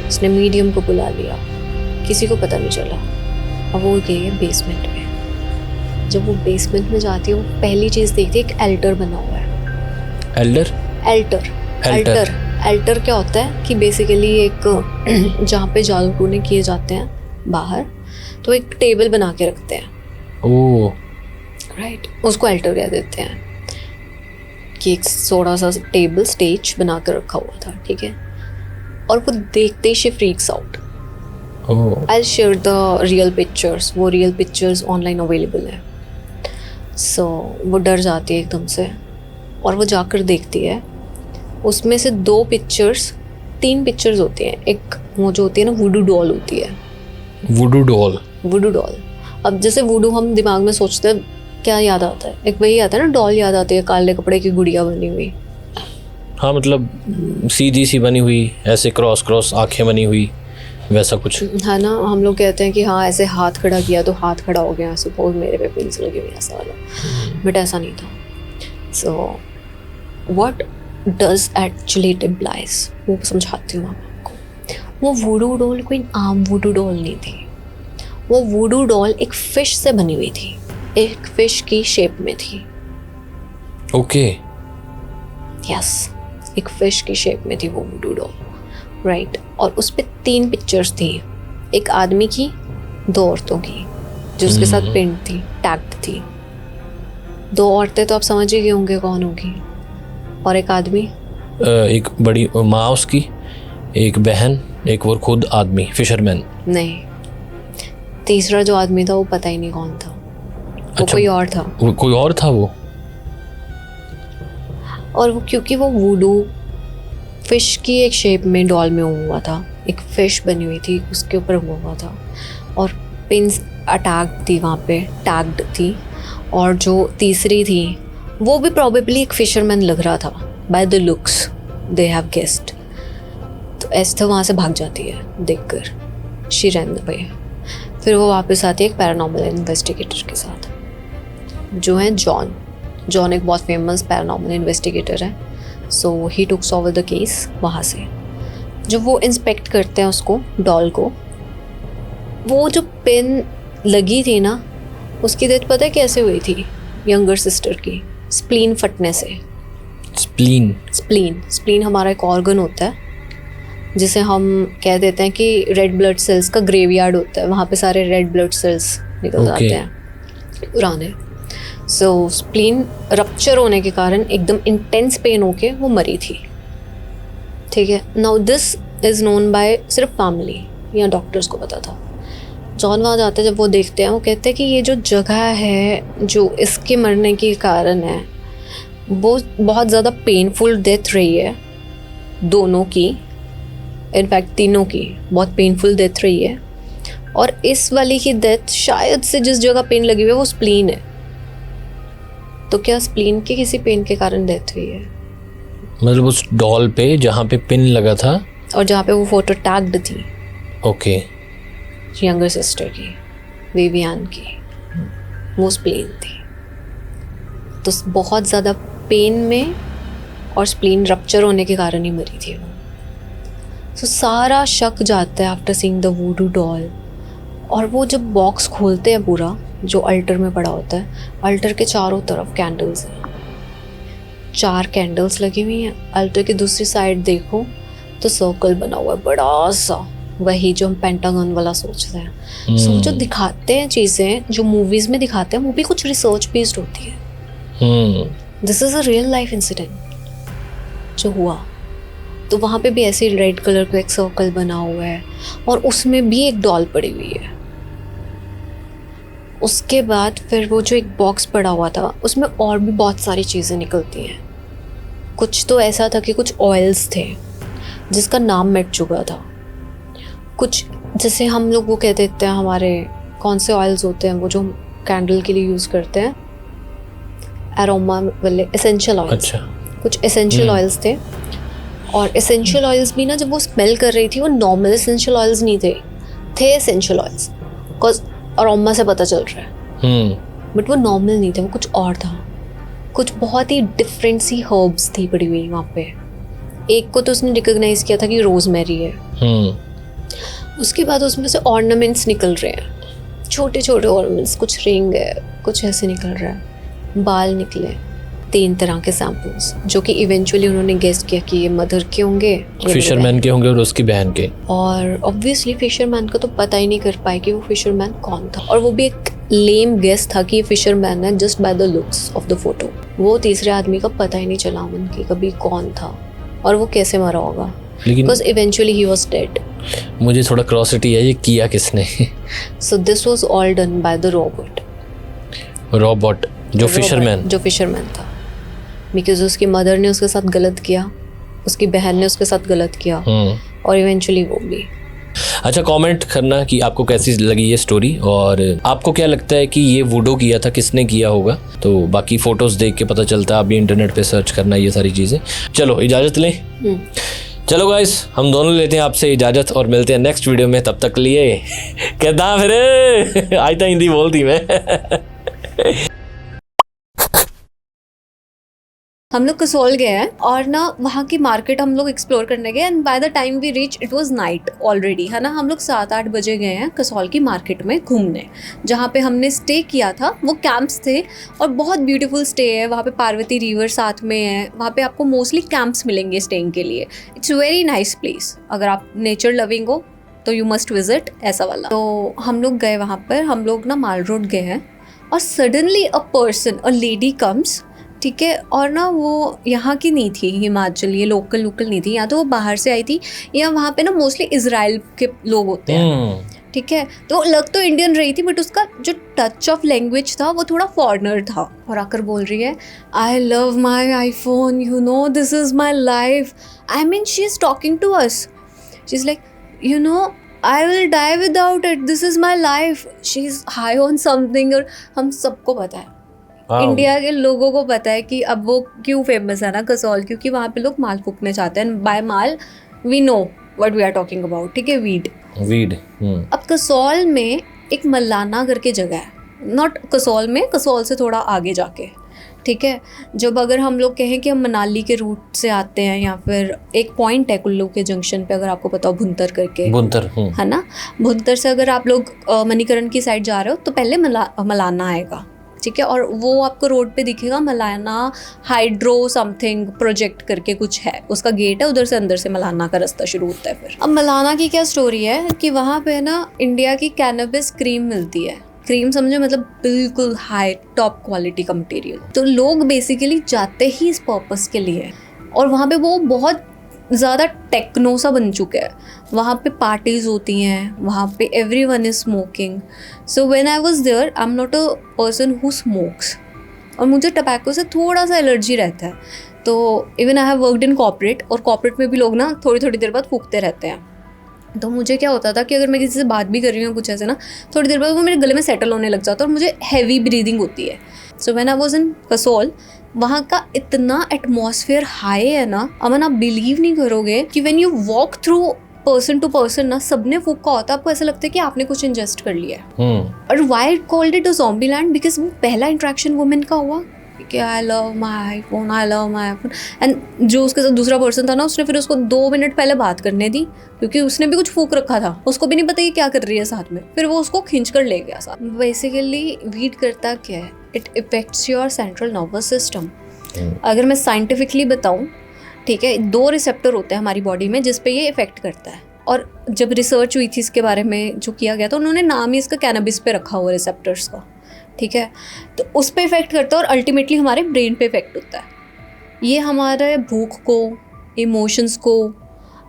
उसने मीडियम को बुला लिया, किसी को पता नहीं चला। अब वो गई है बेसमेंट में। जब वो बेसमेंट में जाती है, वो पहली चीज़ देखती है, एक एल्टर बना हुआ है। एल्टर क्या होता है कि बेसिकली एक जहाँ पे जादू टूने किए जाते हैं बाहर, तो एक टेबल बना के रखते हैं। ओह, राइट, उसको एल्टर कह देते हैं कि एक थोड़ा सा टेबल स्टेज बना कर रखा हुआ था। ठीक है, और वो देखते ही she freaks out. I will share the real pictures, वो रियल पिक्चर्स ऑनलाइन अवेलेबल है। सो वो डर जाती है एकदम से, और वो जाकर देखती है, उसमें से 3 पिक्चर्स होती हैं। एक वो जो होती है ना, वुडू डॉल होती है। वुडू डॉल। अब जैसे वुडू हम दिमाग में सोचते हैं, क्या याद आता है? एक वही आता है ना, डॉल याद आती है, काले कपड़े की गुड़िया बनी हुई। हाँ, मतलब सीधी सी बनी हुई, ऐसे क्रॉस आंखें बनी हुई, वैसा कुछ है ना। हम लोग कहते हैं कि हाँ, ऐसे हाथ खड़ा किया तो हाथ खड़ा हो गया, सपोज मेरे पे पिंस लगी हुई, ऐसा वाला, बट ऐसा नहीं था। So what does actually it implies, वो समझाती हूँ आपको। वो वुडू डॉल कोई आम वुडू डॉल नहीं थी। वो वुडू डॉल एक फिश से बनी हुई थी, एक फिश की शेप में थी। ओके, यस, एक फिश की शेप में थी वो वुडू डॉल, राइट। और उस पे 3 पिक्चर्स थी, एक आदमी की, 2 औरतों की, जो उसके साथ पिंड थी, टैग्ड थी। 2 औरतें तो आप समझ ही गए होंगे कौन होगी, और एक आदमी, एक बड़ी माँ उसकी, एक बहन, एक वो खुद आदमी, फिशरमैन। नहीं, तीसरा जो आदमी था वो पता ही नहीं कौन था। वो कोई और था। कोई और था वो। और वो क्योंकि वो वुडू फिश की एक शेप में डॉल में हुआ था, एक फिश बनी हुई थी, उसके ऊपर हुआ था, और पिंस अटैक्ड थी, वहाँ पे टैग्ड थी। और जो तीसरी थी वो भी प्रॉबेबली एक फिशरमैन लग रहा था, by the looks they have guessed. तो एस्थर वहाँ से भाग जाती है देखकर शी रन अवे। फिर वो वापस आती है एक पैरानॉर्मल इन्वेस्टिगेटर के साथ, जो है जॉन। जॉन एक बहुत फेमस पैरानॉर्मल इन्वेस्टिगेटर है। सो ही टुक्स ओवर द केस वहाँ से। जब वो इंस्पेक्ट करते हैं उसको, डॉल को, वो जो पिन लगी थी ना, उसकी डेथ पता है कैसे हुई थी? यंगर सिस्टर की स्प्लीन फटने से। स्प्लीन हमारा एक ऑर्गन होता है जिसे हम कह देते हैं कि रेड ब्लड सेल्स का ग्रेवयार्ड होता है। वहाँ पे सारे रेड ब्लड सेल्स निकल जाते हैं पुराने। सो स्प्लीन रप्चर होने के कारण एकदम इंटेंस पेन होके वो मरी थी। ठीक है, now this is known by सिर्फ फैमिली या डॉक्टर्स को पता था। जॉन वहाँ जाते हैं, जब वो देखते हैं, वो कहते हैं कि ये जो जगह है जो इसके मरने के कारण है, वो बहुत ज़्यादा पेनफुल डेथ रही है दोनों की, इनफैक्ट तीनों की बहुत पेनफुल डेथ रही है। और इस वाली की डेथ शायद से जिस जगह पेन लगी हुई है वो स्प्लीन है। तो क्या स्प्लीन के किसी पेन के कारण डेथ हुई है? मतलब उस डॉल पे जहाँ पे पिन लगा था और जहाँ पे वो फोटो टैग्ड थी, ओके, यंगर सिस्टर की, विवियन की, वो स्प्लीन थी। तो बहुत ज़्यादा पेन में और स्प्लीन रप्चर होने के कारण ही मरी थी वो। तो सारा शक जाता है after seeing the voodoo doll. और वो जब बॉक्स खोलते हैं पूरा, जो अल्टर में पड़ा होता है, अल्टर के चारों तरफ कैंडल्स हैं, 4 कैंडल्स लगी हुई हैं। अल्टर की दूसरी साइड देखो तो सर्कल बना हुआ है बड़ा सा, वही जो हम पेंटागन वाला सोचते हैं। सो जो दिखाते हैं चीज़ें, जो मूवीज़ में दिखाते हैं, वो भी कुछ रिसर्च बेस्ड होती है। This is a real life incident जो हुआ। तो वहाँ पे भी ऐसे रेड कलर का एक सर्कल बना हुआ है और उसमें भी एक डॉल पड़ी हुई है। उसके बाद फिर वो जो एक बॉक्स पड़ा हुआ था, उसमें और भी बहुत सारी चीज़ें निकलती हैं। कुछ तो ऐसा था कि कुछ ऑयल्स थे जिसका नाम मिट चुका था। कुछ जैसे हम लोग वो कह देते हैं, हमारे कौन से ऑयल्स होते हैं वो जो कैंडल के लिए यूज़ करते हैं, एरोमा वाले एसेंशियल ऑयल्स। अच्छा। कुछ एसेंशियल ऑयल्स थे। और एसेंशियल ऑयल्स भी ना, जब वो स्मेल कर रही थी, वो नॉर्मल एसेंशियल ऑयल्स नहीं थे एसेंशियल ऑयल्स, बिकॉज अरोमा से पता चल रहा है। बट वो नॉर्मल नहीं थे, वो कुछ और था। कुछ बहुत ही डिफरेंट सी हर्ब्स थी पड़ी हुई वहाँ पे। एक को तो उसने रिकॉग्नाइज किया था कि रोजमेरी है। उसके बाद उसमें से ऑर्नामेंट्स निकल रहे हैं, छोटे छोटे ऑर्नामेंट्स, कुछ रिंग है, कुछ ऐसे निकल रहा है। बाल निकले 3 तरह के सैम्पल्स, जो कि इवेंचुअली उन्होंने गेस किया कि ये मदर के होंगे, फिशरमैन के होंगे और उसकी बहन के। और ऑब्वियसली फिशरमैन को तो पता ही नहीं कर पाए कि वो फिशरमैन कौन था। और वो भी एक लेम गेस था कि ये फिशरमैन है just by the looks of the photo. वो तीसरे आदमी का पता ही नहीं चला उनकी कभी कौन था और वो कैसे मरा होगा, लेकिन because eventually he was dead. मुझे थोड़ा क्यूरियोसिटी है, ये किया किसने? So this was all done by the robot जो फिशरमैन था, बिकॉज उसकी मदर ने उसके साथ गलत किया, उसकी बहन ने उसके साथ गलत किया, और इवेंचुअली वो भी। अच्छा, कमेंट करना कि आपको कैसी लगी ये स्टोरी और आपको क्या लगता है कि ये वुडो किया था, किसने किया होगा। तो बाकी फोटोज देख के पता चलता है, अभी इंटरनेट पे सर्च करना ये सारी चीज़ें। चलो इजाज़त लें। चलो गाइस, हम दोनों लेते हैं आपसे इजाज़त और मिलते हैं नेक्स्ट वीडियो में। तब तक लिए कहता फिर आज तो हिंदी बोलती मैं। हम लोग कसौल गए हैं और ना वहाँ की मार्केट हम लोग एक्सप्लोर करने गए, and by the time we reach it was night already, है ना। हम लोग 7-8 बजे गए हैं कसौल की मार्केट में घूमने। जहाँ पे हमने स्टे किया था वो कैंप्स थे और बहुत ब्यूटीफुल स्टे है वहाँ पे। पार्वती रिवर साथ में है, वहाँ पे आपको मोस्टली कैंप्स मिलेंगे स्टेइंग के लिए। इट्स वेरी नाइस प्लेस, अगर आप नेचर लविंग हो तो यू मस्ट विजिट, ऐसा वाला। तो हम लोग गए वहाँ पर, हम लोग ना माल रोड गए हैं और सडनली अ लेडी कम्स, ठीक है। और ना वो यहाँ की नहीं थी, हिमाचल, ये लोकल नहीं थी, या तो वो बाहर से आई थी, या वहाँ पे ना मोस्टली इजराइल के लोग होते हैं, ठीक है। तो लग तो इंडियन रही थी, बट उसका जो टच ऑफ लैंग्वेज था वो थोड़ा फॉरेनर था। और आकर बोल रही है, I love my iPhone, you know this is my life. I mean she is talking to us, she is like, you know I will die without it, this is my life. She is high on something. और हम सबको पता है, India के लोगों को पता है कि अब वो क्यों फेमस है ना कसौल, क्योंकि वहाँ पे लोग माल फूकने चाहते हैं। बाय माल we know what we are talking about, ठीक है, वीड। वीड। अब कसौल में एक मलाना करके जगह है, नॉट कसौल में, कसौल से थोड़ा आगे जाके, ठीक है। जब अगर हम लोग कहें कि हम मनाली के रूट से आते हैं, या फिर एक पॉइंट है कुल्लू के जंक्शन पे, अगर आपको पता हो, भुंतर करके, भुंतर, है ना, भुंतर से अगर आप लोग मणिकरण की साइड जा रहे हो तो पहले मलाना आएगा, ठीक है। और वो आपको रोड पे दिखेगा, मलाना हाइड्रो समथिंग प्रोजेक्ट करके कुछ है, उसका गेट है, उधर से अंदर से मलाना का रास्ता शुरू होता है। फिर अब मलाना की क्या स्टोरी है कि वहाँ पे ना इंडिया की कैनबिस क्रीम मिलती है। क्रीम समझो, मतलब बिल्कुल हाई टॉप क्वालिटी का मटेरियल। तो लोग बेसिकली जाते ही इस पर्पस के लिए, और वहाँ पे वो बहुत ज़्यादा टेक्नो सा बन चुका है। वहाँ पे पार्टीज़ होती हैं, वहाँ पे everyone is smoking. So when I was there, I am not a person who smokes, और मुझे टबैको से थोड़ा सा एलर्जी रहता है। तो even I have worked in corporate, और कॉर्पोरेट में भी लोग ना थोड़ी थोड़ी देर बाद फूकते रहते हैं। तो मुझे क्या होता था कि अगर मैं किसी से बात भी कर रही हूँ कुछ ऐसे ना, थोड़ी देर बाद वो मेरे गले में सेटल होने लग जाता है और मुझे हैवी ब्रीदिंग होती है। सो when I was in Kasol, वहाँ का इतना एटमॉस्फेयर हाई है ना, अमन आप बिलीव नहीं करोगे कि when you walk through person to person ना, सबने फूका होता है, आपको ऐसा लगता है कि आपने कुछ इंजेस्ट कर लिया है। और why called it a zombie land, because वो पहला इंट्रैक्शन वुमेन का हुआ कि आई love my iPhone, I love my iPhone. And जो उसके साथ दूसरा पर्सन था ना, उसने फिर उसको 2 मिनट पहले बात करने दी, क्योंकि उसने भी कुछ फूक रखा था, उसको भी नहीं पता ये क्या कर रही है साथ में। फिर वो उसको खींच कर ले गया साथ। बेसिकली वीड करता क्या है, it effects your central nervous system. अगर मैं साइंटिफिकली बताऊँ, ठीक है, 2 रिसेप्टर होते हैं हमारी बॉडी में जिस पे ये इफेक्ट करता है। और जब रिसर्च हुई थी इसके बारे में, जो किया गया था, उन्होंने नाम ही इसका कैनबिस पे रखा हुआ रिसेप्टर्स का, ठीक है। तो उस पे इफेक्ट करता है और अल्टीमेटली हमारे ब्रेन पे इफेक्ट होता है। ये हमारे भूख को, इमोशंस को,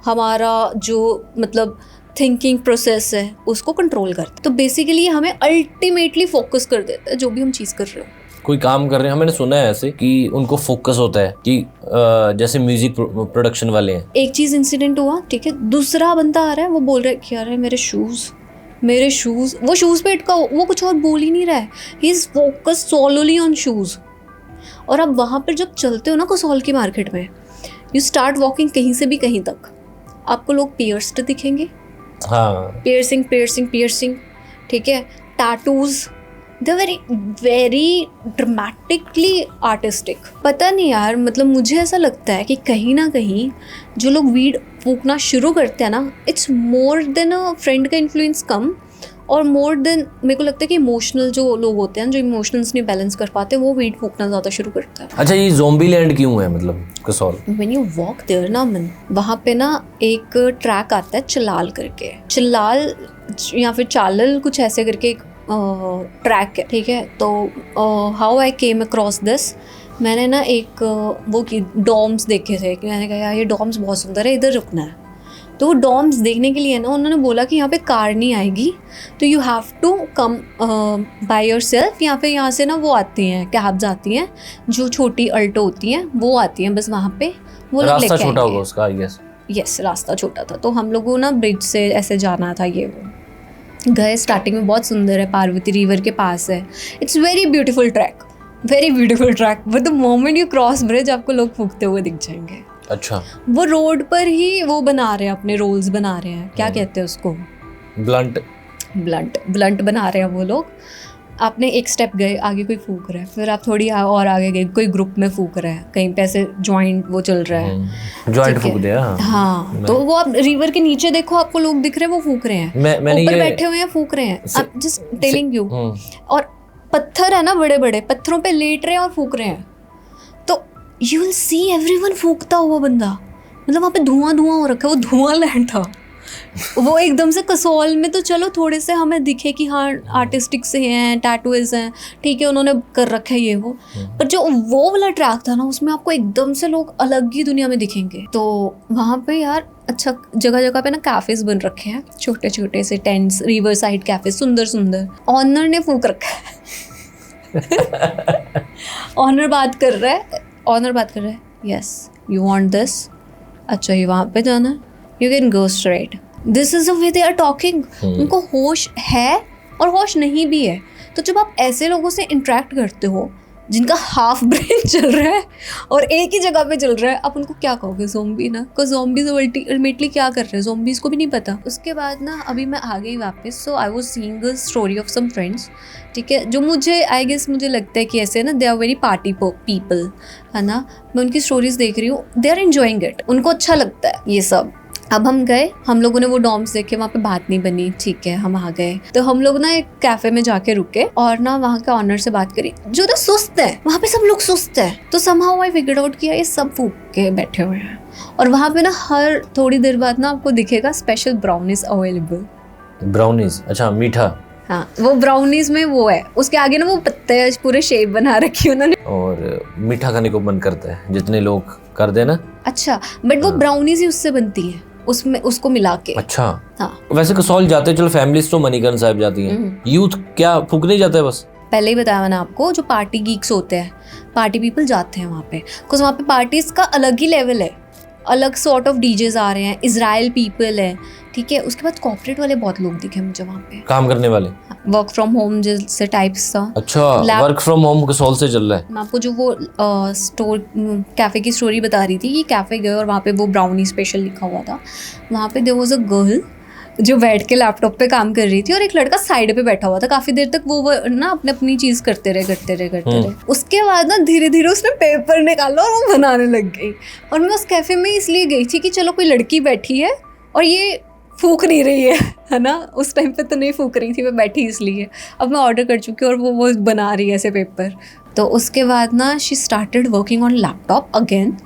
हमारा जो मतलब थिंकिंग प्रोसेस है उसको कंट्रोल करता है। तो बेसिकली हमें अल्टीमेटली फोकस कर देता है जो भी हम चीज़ कर रहे हो। कोई काम कर रहे हैं, मैंने सुना है ऐसे कि उनको फोकस होता है कि जैसे म्यूजिक प्रोडक्शन वाले हैं। एक चीज़ इंसिडेंट हुआ, ठीक है, दूसरा बंदा आ रहा है, वो बोल रहा है कि यार मेरे शूज़, वो शूज़ पे इटका, वो कुछ और बोल ही नहीं रहा है, he is focus solely on shoes. और अब वहाँ पर जब चलते हो ना कसौल की मार्केट में, यू स्टार्ट वॉकिंग कहीं से भी कहीं तक, आपको लोग पियर्स्ड दिखेंगे। हाँ, पियर्सिंग, ठीक है, tattoos, they very dramatically artistic. पता नहीं यार, मतलब मुझे ऐसा लगता है कि कहीं ना कहीं जो लोग वीड फूकना शुरू करते हैं ना, it's more than a friend का इन्फ्लुएंस कम, और मोर देन मेरे को लगता है कि इमोशनल जो लोग होते हैं, जो इमोशंस नहीं बैलेंस कर पाते, वो वीड फूकना ज़्यादा शुरू करता है। अच्छा, ये ज़ॉम्बी लैंड क्यों है, मतलब Kasol? When you walk there ना मन, वहाँ पे ना एक ट्रैक आता है चलाल करके, चलाल या फिर चालल कुछ ऐसे करके एक ट्रैक है, ठीक है। तो how I came across this, मैंने ना एक वो की डॉम्स देखे थे, कि मैंने कहा यार ये डॉम्स बहुत सुंदर है, इधर रुकना है। तो वो डॉम्स देखने के लिए ना उन्होंने बोला कि यहाँ पे कार नहीं आएगी, तो you have to come by yourself, या फिर यहाँ से ना वो आती हैं, कैब्स आती हैं जो छोटी अल्टो होती हैं, वो आती हैं, बस वहाँ पे वो लोग लेके रास्ता छोटा होगा आएंगे। उसका, आई गेस। यस, रास्ता छोटा था, तो हम लोगों ना ब्रिज से ऐसे जाना था। ये वो गए, स्टार्टिंग में बहुत सुंदर है, पार्वती रिवर के पास है, it's very beautiful track, but the moment you cross bridge आपको लोग फूकते हुए दिख जाएंगे। अच्छा, वो रोड पर ही वो बना रहे हैं, अपने रोल्स बना रहे हैं, क्या कहते हैं उसको, ब्लंट बना रहे हैं वो लोग। आपने एक स्टेप गए, आगे कोई फूक रहा है, फिर आप थोड़ी और आगे गए, कोई ग्रुप में फूक रहा है, कहीं पे ऐसे जॉइंट वो चल रहा है, जॉइंट ठीक है। फूक दिया। हाँ, तो वो आप रिवर के नीचे देखो, आपको लोग दिख रहे हैं, वो फूक रहे हैं, ऊपर बैठे हुए हैं, फूक रहे हैं, आप जस्ट टेलिंग यू। और पत्थर है ना, बड़े बड़े पत्थरों पे लेट रहे हैं और फूक रहे हैं, तो यू विल सी एवरीवन फूकता हुआ बंदा, मतलब वहाँ पे धुआं हो रखा है, वो धुआं लैंड था। वो एकदम से कसौल में तो चलो थोड़े से हमें दिखे कि हाँ आर्टिस्टिक से हैं, टैटूज हैं, ठीक है, उन्होंने कर रखा है ये वो, पर जो वो वाला ट्रैक था ना, उसमें आपको एकदम से लोग अलग ही दुनिया में दिखेंगे। तो वहाँ पे यार अच्छा जगह जगह पे ना कैफेज बन रखे हैं, छोटे छोटे से टेंट्स, रिवर साइड कैफे, सुंदर सुंदर। ऑनर ने फूक रखा है ऑनर बात कर रहा है, यस यू वांट दिस, अच्छा ये वहाँ पे जाना है, you can go straight, this is the way they are talking. उनको होश है और होश नहीं भी है। तो जब आप ऐसे लोगों से इंटरेक्ट करते हो जिनका हाफ ब्रेन चल रहा है और एक ही जगह पे चल रहा है, आप उनको क्या कहोगे? ज़ॉम्बी ना, बिकॉज ज़ॉम्बीज अल्टीमेटली क्या कर रहे हैं, ज़ॉम्बीज को भी नहीं पता। उसके बाद ना अभी मैं आ गई वापस, so I was seeing a story of some friends, ठीक है, जो मुझे आई गेस मुझे लगता है कि ऐसे ना they are very party people, है ना। मैं उनकी स्टोरीज देख रही हूँ, दे आर एंजॉइंग इट, उनको अच्छा लगता है ये सब। अब हम गए, हम लोगों ने वो डॉर्म्स देखे, वहाँ पे बात नहीं बनी, ठीक है, हम आ गए। तो हम लोग ना एक कैफे में जाके रुके और ना वहाँ के ऑनर से बात करी, जो ना सुस्त है, वहाँ पे सब लोग सुस्त है। तो समहाउ आई फिगर्ड आउट किया ये सब फूक के बैठे हुए हैं। और वहाँ पे ना हर थोड़ी देर बाद ना आपको दिखेगा स्पेशल ब्राउनीज अवेलेबल। ब्राउनीज, अच्छा मीठा। हाँ, वो ब्राउनीज में वो है, उसके आगे ना वो पत्ते पूरे शेप बना रखी है उन्होंने, और मीठा खाने को मन करता है जितने लोग कर दे ना। अच्छा, बट वो ब्राउनीज ही उससे बनती है, उसमें उसको मिला के। अच्छा हाँ, वैसे कसौल जाते हैं, चलो फैमिलीज तो मणिकर्ण साहिब जाती हैं, यूथ क्या फूकने जाता है बस? पहले ही बताया मैंने आपको, जो पार्टी गीक्स होते हैं, पार्टी पीपल जाते हैं वहाँ पे, बिकॉज वहाँ पे पार्टीज का अलग ही लेवल है, अलग सॉर्ट ऑफ डीजेज आ रहे हैं, इजराइल पीपल है, ठीक है। उसके बाद कॉर्पोरेट वाले बहुत लोग दिखे मुझे वहाँ पे, काम करने वाले, वर्क फ्रॉम होम जैसे टाइप्स था। अच्छा, वर्क फ्रॉम होम कसौल से चल रहा है। मैं आपको जो वो स्टोर कैफ़े की स्टोरी बता रही थी कि कैफ़े गए और वहाँ पे वो ब्राउनी स्पेशल लिखा हुआ था। वहाँ पे देयर वाज अ गर्ल जो बैठ के लैपटॉप पे काम कर रही थी और एक लड़का साइड पे बैठा हुआ था। काफ़ी देर तक वो ना अपनी चीज़ करते रहे। उसके बाद ना धीरे धीरे उसने पेपर निकाला और वो बनाने लग गई। और मैं उस कैफ़े में इसलिए गई थी कि चलो कोई लड़की बैठी है और ये फूक नहीं रही है ना। उस टाइम पे तो नहीं फूक रही थी, मैं बैठी इसलिए। अब मैं ऑर्डर कर चुकी हूँ और वो बना रही है ऐसे पेपर। तो उसके बाद ना she started working on laptop again.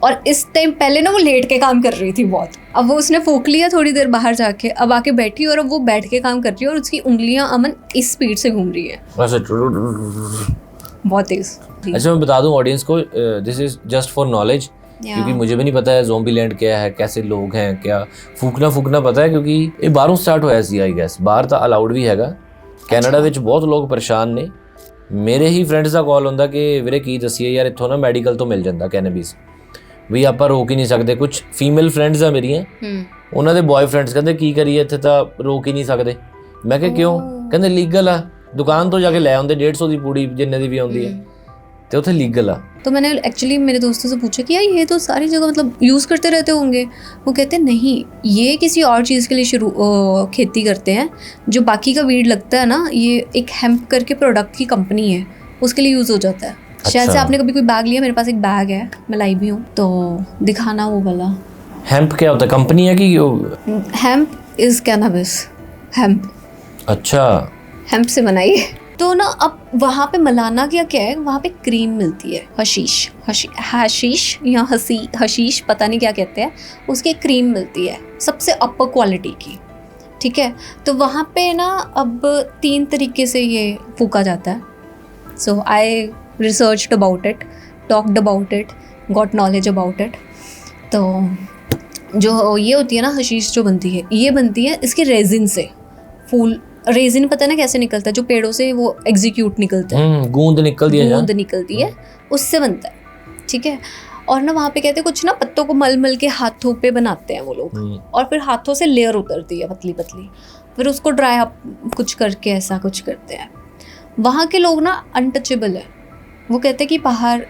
और इस टाइम पहले ना वो लेट के काम कर रही थी बहुत, अब वो उसने फूक लिया थोड़ी देर बाहर जाके, अब आके बैठी और अब वो बैठ के काम कर रही है और उसकी उंगलियां अमन इस स्पीड से घूम रही है, बहुत तेज। अच्छा मैं बता दूं ऑडियंस को, this is just for knowledge, क्योंकि मुझे भी नहीं पता है ज़ॉम्बीलैंड क्या है, कैसे लोग हैं, क्या फूकना पता है क्योंकि ये बाहरों स्टार्ट होया सी आई गैस, बाहर तो अलाउड भी हैगा। कैनेडा ਵਿੱਚ ਬਹੁਤ ਲੋਕ ਪਰੇਸ਼ਾਨ ਨੇ। ਮੇਰੇ ਹੀ ਫਰੈਂਡਸ ਦਾ ਕਾਲ ਹੁੰਦਾ ਕਿ ਵੀਰੇ ਕੀ ਦਸੀਏ ਯਾਰ, ਇੱਥੋਂ ਨਾ ਮੈਡੀਕਲ ਤੋਂ ਮਿਲ ਜਾਂਦਾ ਕੈਨੇਬਿਸ, ਵੀ ਆਪਾਂ ਰੋਕ ਹੀ ਨਹੀਂ ਸਕਦੇ। ਕੁਝ ਫੀਮੇਲ ਫਰੈਂਡਸ ਆ ਮੇਰੀਆਂ, ਉਹਨਾਂ ਦੇ ਬॉयਫ੍ਰੈਂਡਸ ਕਹਿੰਦੇ ਕੀ ਕਰੀਏ, ਇੱਥੇ ਤਾਂ ਰੋਕ ਹੀ ਨਹੀਂ ਸਕਦੇ। ਮੈਂ ਕਿਹਾ ਕਿਉਂ? ਕਹਿੰਦੇ ਲੀਗਲ ਆ, ਦੁਕਾਨ ਤੋਂ ਜਾ ਕੇ ਲੈ ਆਉਂਦੇ 150 ਦੀ ਪੂੜੀ ਜਿੰਨੇ ਦੀ ਵੀ ਆਉਂਦੀ है, तो उसे लीगल आ। तो मैंने एक्चुअली मेरे दोस्तों से पूछा कि यार ये तो सारी जगह मतलब यूज़ करते रहते होंगे। वो कहते नहीं, ये किसी और चीज़ के लिए खेती करते हैं। जो बाकी का वीड लगता है ना, ये एक हेम्प करके प्रोडक्ट की कंपनी है, उसके लिए यूज़ हो जाता है। अच्छा। शायद से आपने कभी कोई बैग लिया, मेरे पास एक बैग है, मैं लाई भी हूँ, तो दिखाना वो वाला। हेम्प क्या होता है, कंपनी है कि? Hemp is cannabis, hemp. अच्छा, हेम्प से बनाई है। तो ना अब वहाँ पे मलाना क्या है, वहाँ पे क्रीम मिलती है, हशीश या हशीश पता नहीं क्या कहते हैं, उसकी क्रीम मिलती है सबसे अपर क्वालिटी की, ठीक है। तो वहाँ पे ना अब 3 तरीके से ये फूका जाता है। So I researched about it, talked about it, got knowledge about it. तो जो ये होती है ना हशीश, जो बनती है, ये बनती है इसके रेजिन से। फूल रेजिन पता है ना कैसे निकलता है, जो पेड़ों से वो एग्जीक्यूट निकलता है, गूंद निकलती है, उससे बनता है, ठीक है। और ना वहाँ पे कहते हैं कुछ ना पत्तों को मल के हाथों पे बनाते हैं वो लोग, और फिर हाथों से लेयर उतरती है पतली पतली, फिर उसको ड्राई अप कुछ करके ऐसा कुछ करते हैं। वहाँ के लोग ना अनटचेबल है। वो कहते हैं कि बाहर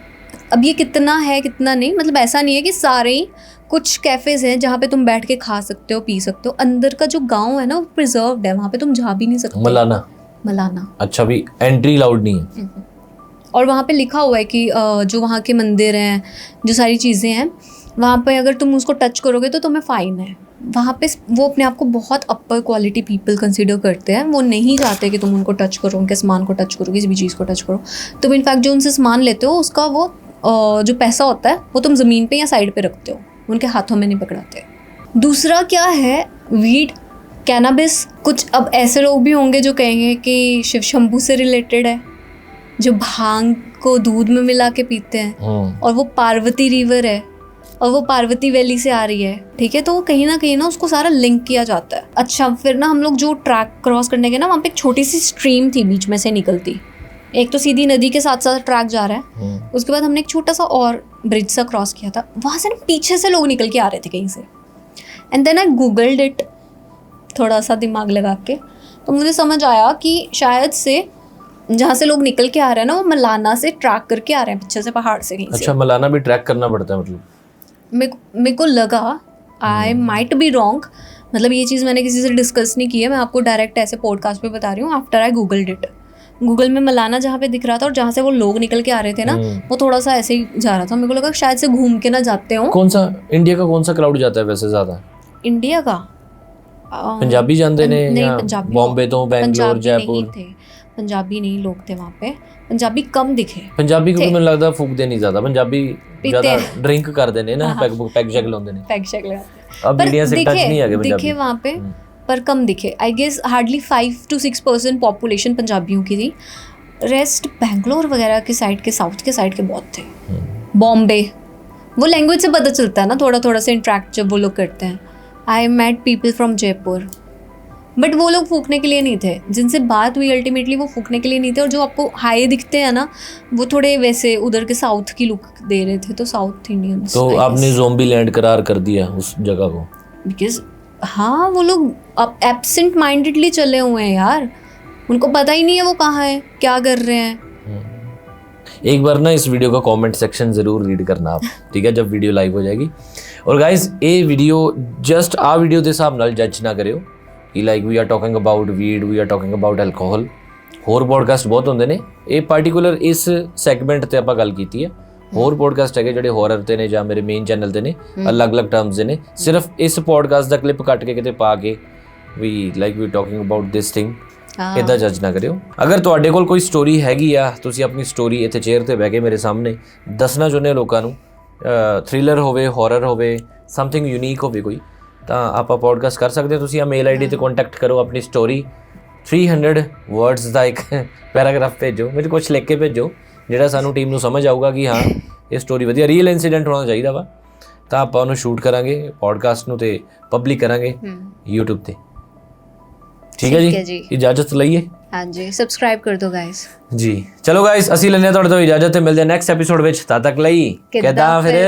अब ये कितना है कितना नहीं, मतलब ऐसा नहीं है कि सारे ही, कुछ कैफ़ेज़ हैं जहाँ पे तुम बैठ के खा सकते हो, पी सकते हो। अंदर का जो गांव है ना वो प्रिजर्व्ड है, वहाँ पे तुम जा भी नहीं सकते। मलाना अच्छा, भी एंट्री अलाउड नहीं है। और वहाँ पे लिखा हुआ है कि जो वहाँ के मंदिर हैं, जो सारी चीज़ें हैं, वहाँ पे अगर तुम उसको टच करोगे तो तुम्हें फ़ाइन है। वहाँ पे वो अपने आप को बहुत अपर क्वालिटी पीपल कंसिडर करते हैं। वो नहीं चाहते कि तुम उनको टच करो, उनके सामान को टच करो, किसी भी चीज़ को टच करो। तुम इनफैक्ट जो उनसे सामान लेते हो उसका वो जो पैसा होता है वो तुम ज़मीन पे या साइड पे रखते हो, उनके हाथों में नहीं पकड़ाते। दूसरा क्या है, वीड, कैनाबिस। कुछ अब ऐसे लोग भी होंगे जो कहेंगे कि शिव शंभू से रिलेटेड है, जो भांग को दूध में मिला के पीते हैं, और वो पार्वती रिवर है और वो पार्वती वैली से आ रही है, ठीक है। तो वो कहीं ना उसको सारा लिंक किया जाता है। अच्छा, फिर ना हम लोग जो ट्रैक क्रॉस करने के ना, वहाँ पे एक छोटी सी स्ट्रीम थी बीच में से निकलती, एक तो सीधी नदी के साथ साथ ट्रैक जा रहा है, उसके बाद हमने एक छोटा सा और ब्रिज सा क्रॉस किया था, वहाँ से ना पीछे से लोग निकल के आ रहे थे कहीं से। And then I googled it थोड़ा सा दिमाग लगा के, तो मुझे समझ आया कि शायद से जहाँ से लोग निकल के आ रहे हैं ना, वो मलाना से ट्रैक करके आ रहे हैं पीछे से, पहाड़ से कहीं से। अच्छा, मलाना भी ट्रैक करना पड़ता है मतलब? मेरे को लगा, आई माइट बी रॉन्ग, मतलब ये चीज़ मैंने किसी से डिस्कस नहीं की है, मैं आपको डायरेक्ट ऐसे पॉडकास्ट पे बता रही हूँ। After I googled it, Google में मलाना जहाँ पे दिख रहा था और जहाँ से वो लोग निकल के आ रहे थे ना, वो थोड़ा सा ऐसे ही जा रहा था। मेरे को लगा शायद से घूम के ना जाते हो। कौन सा इंडिया का कौन सा क्राउड जाता है वैसे ज़्यादा? इंडिया का पंजाबी जाते ने नहीं, या पंजाबी बॉम्बे तो बैंगलोर पंजाबी जयपुर? नहीं थे, पंजाबी नहीं लोग थे वहाँ पे, पंजाबी कम दिखे। पंजाबी को ਮੈਨੂੰ ਲੱਗਦਾ ਫੂਕਦੇ ਨਹੀਂ ਜ਼ਿਆਦਾ, ਪੰਜਾਬੀ पीते ਜ਼ਿਆਦਾ हैं। ਡਰਿੰਕ ਕਰਦੇ ਨੇ ਨਾ, ਪੈਗ ਸ਼ੈਗ ਲਾਉਂਦੇ ਨੇ। पैक शैक लगाते अब इंडिया से टच नहीं आ गए पंजाबी। दिखे वहाँ पे, पर कम दिखे। I guess hardly 5 to 6% population पंजाबियों की थी। रेस्ट बैंगलोर वगैरह के साइड के, साउथ के साइड के बहुत थे। बॉम्बे, वो लैंग्वेज से पता चलता है ना, थोड़ा थोड़ा से इंट्रैक्ट जब वो लोग करते हैं। I met people from Jaipur, but वो लोग फूकने के लिए नहीं थे। जिनसे बात हुई अल्टीमेटली वो फूकने के लिए नहीं थे। और जो आपको हाई दिखते हैं ना, वो थोड़े वैसे उधर के साउथ की लुक दे रहे थे, तो साउथ इंडियंस। तो आपने ज़ोंबी लैंड करार कर दिया उस जगह को? बिकॉज हाँ, वो लोग अब एब्सेंट माइंडेडली चले हुए हैं यार, उनको पता ही नहीं है वो कहाँ है, क्या कर रहे हैं। एक बार ना इस वीडियो का कमेंट सेक्शन ज़रूर रीड करना आप, ठीक है, जब वीडियो लाइव हो जाएगी। और गाइज ये वीडियो जस्ट आ वीडियो के हिसाब नाल जज ना करियो कि like we are talking about weed, we are talking about alcohol. होर पॉडकास्ट बहुत होंदे ने, ये पार्टिकुलर इस सैगमेंट ते आपां गल कीती है। होर पॉडकास्ट है ਜਿਹੜੇ हॉरर ਤੇ ਨੇ ਜਾਂ ਮੇਰੇ ਮੇਨ ਚੈਨਲ ਤੇ ਨੇ, ਅਲੱਗ-ਅਲੱਗ ਟਰਮਸ ਦੇ ਨੇ। ਸਿਰਫ ਇਸ ਪੋਡਕਾਸਟ ਦਾ ਕਲਿੱਪ ਕੱਟ ਕੇ ਕਿਤੇ ਪਾ ਕੇ ਵੀ like we talking about this thing, ਇੱਦਾਂ ਜੱਜ ਨਾ ਕਰਿਓ। ਅਗਰ ਤੁਹਾਡੇ ਕੋਲ ਕੋਈ ਸਟੋਰੀ ਹੈਗੀ ਆ, ਤੁਸੀਂ ਆਪਣੀ ਸਟੋਰੀ ਇੱਥੇ ਚੇਅਰ ਤੇ ਬਹਿ ਕੇ ਮੇਰੇ ਸਾਹਮਣੇ ਦੱਸਣਾ ਚਾਹੁੰਦੇ ਹੋ ਲੋਕਾਂ ਨੂੰ, ਥ੍ਰਿਲਰ ਹੋਵੇ, ਹੌਰਰ ਹੋਵੇ, ਸਮਥਿੰਗ ਯੂਨੀਕ ਹੋਵੇ ਕੋਈ, ਤਾਂ ਆਪਾਂ ਪੋਡਕਾਸਟ ਕਰ ਸਕਦੇ ਹੋ। ਤੁਸੀਂ ਆ ਮੇਲ ਆਈਡੀ ਤੇ ਕੰਟੈਕਟ ਕਰੋ, ਆਪਣੀ ਸਟੋਰੀ 300 ਵਰਡਸ ਦਾ ਇੱਕ ਪੈਰਾਗ੍ਰਾਫ ਭੇਜੋ, ਮੈਨੂੰ ਕੁਝ ਲਿਖ ਕੇ ਭੇਜੋ ਜਿਹੜਾ ਸਾਨੂੰ ਟੀਮ ਨੂੰ ਸਮਝ ਆਊਗਾ ਕਿ ਹਾਂ ਇਹ ਸਟੋਰੀ ਵਧੀਆ ਰੀਅਲ ਇਨਸੀਡੈਂਟ ਹੋਣਾ ਚਾਹੀਦਾ ਵਾ, ਤਾਂ ਆਪਾਂ ਉਹਨੂੰ ਸ਼ੂਟ ਕਰਾਂਗੇ, ਪੋਡਕਾਸਟ ਨੂੰ ਤੇ ਪਬਲਿਕ ਕਰਾਂਗੇ YouTube ਤੇ। ठीक है जी, इजाजत लइए। हाँ जी, सब्सक्राइब कर दो गाइस जी। चलो गाइस, ਅਸੀਂ ਲੈਂਦੇ ਹਾਂ ਤੁਹਾਡੇ ਤੋਂ ਇਜਾਜ਼ਤ ਤੇ ਮਿਲਦੇ ਹਾਂ ਨੈਕਸਟ ਐਪੀਸੋਡ ਵਿੱਚ। ਤਦ ਤੱਕ ਲਈ ਕਿੱਦਾਂ ਫਿਰ।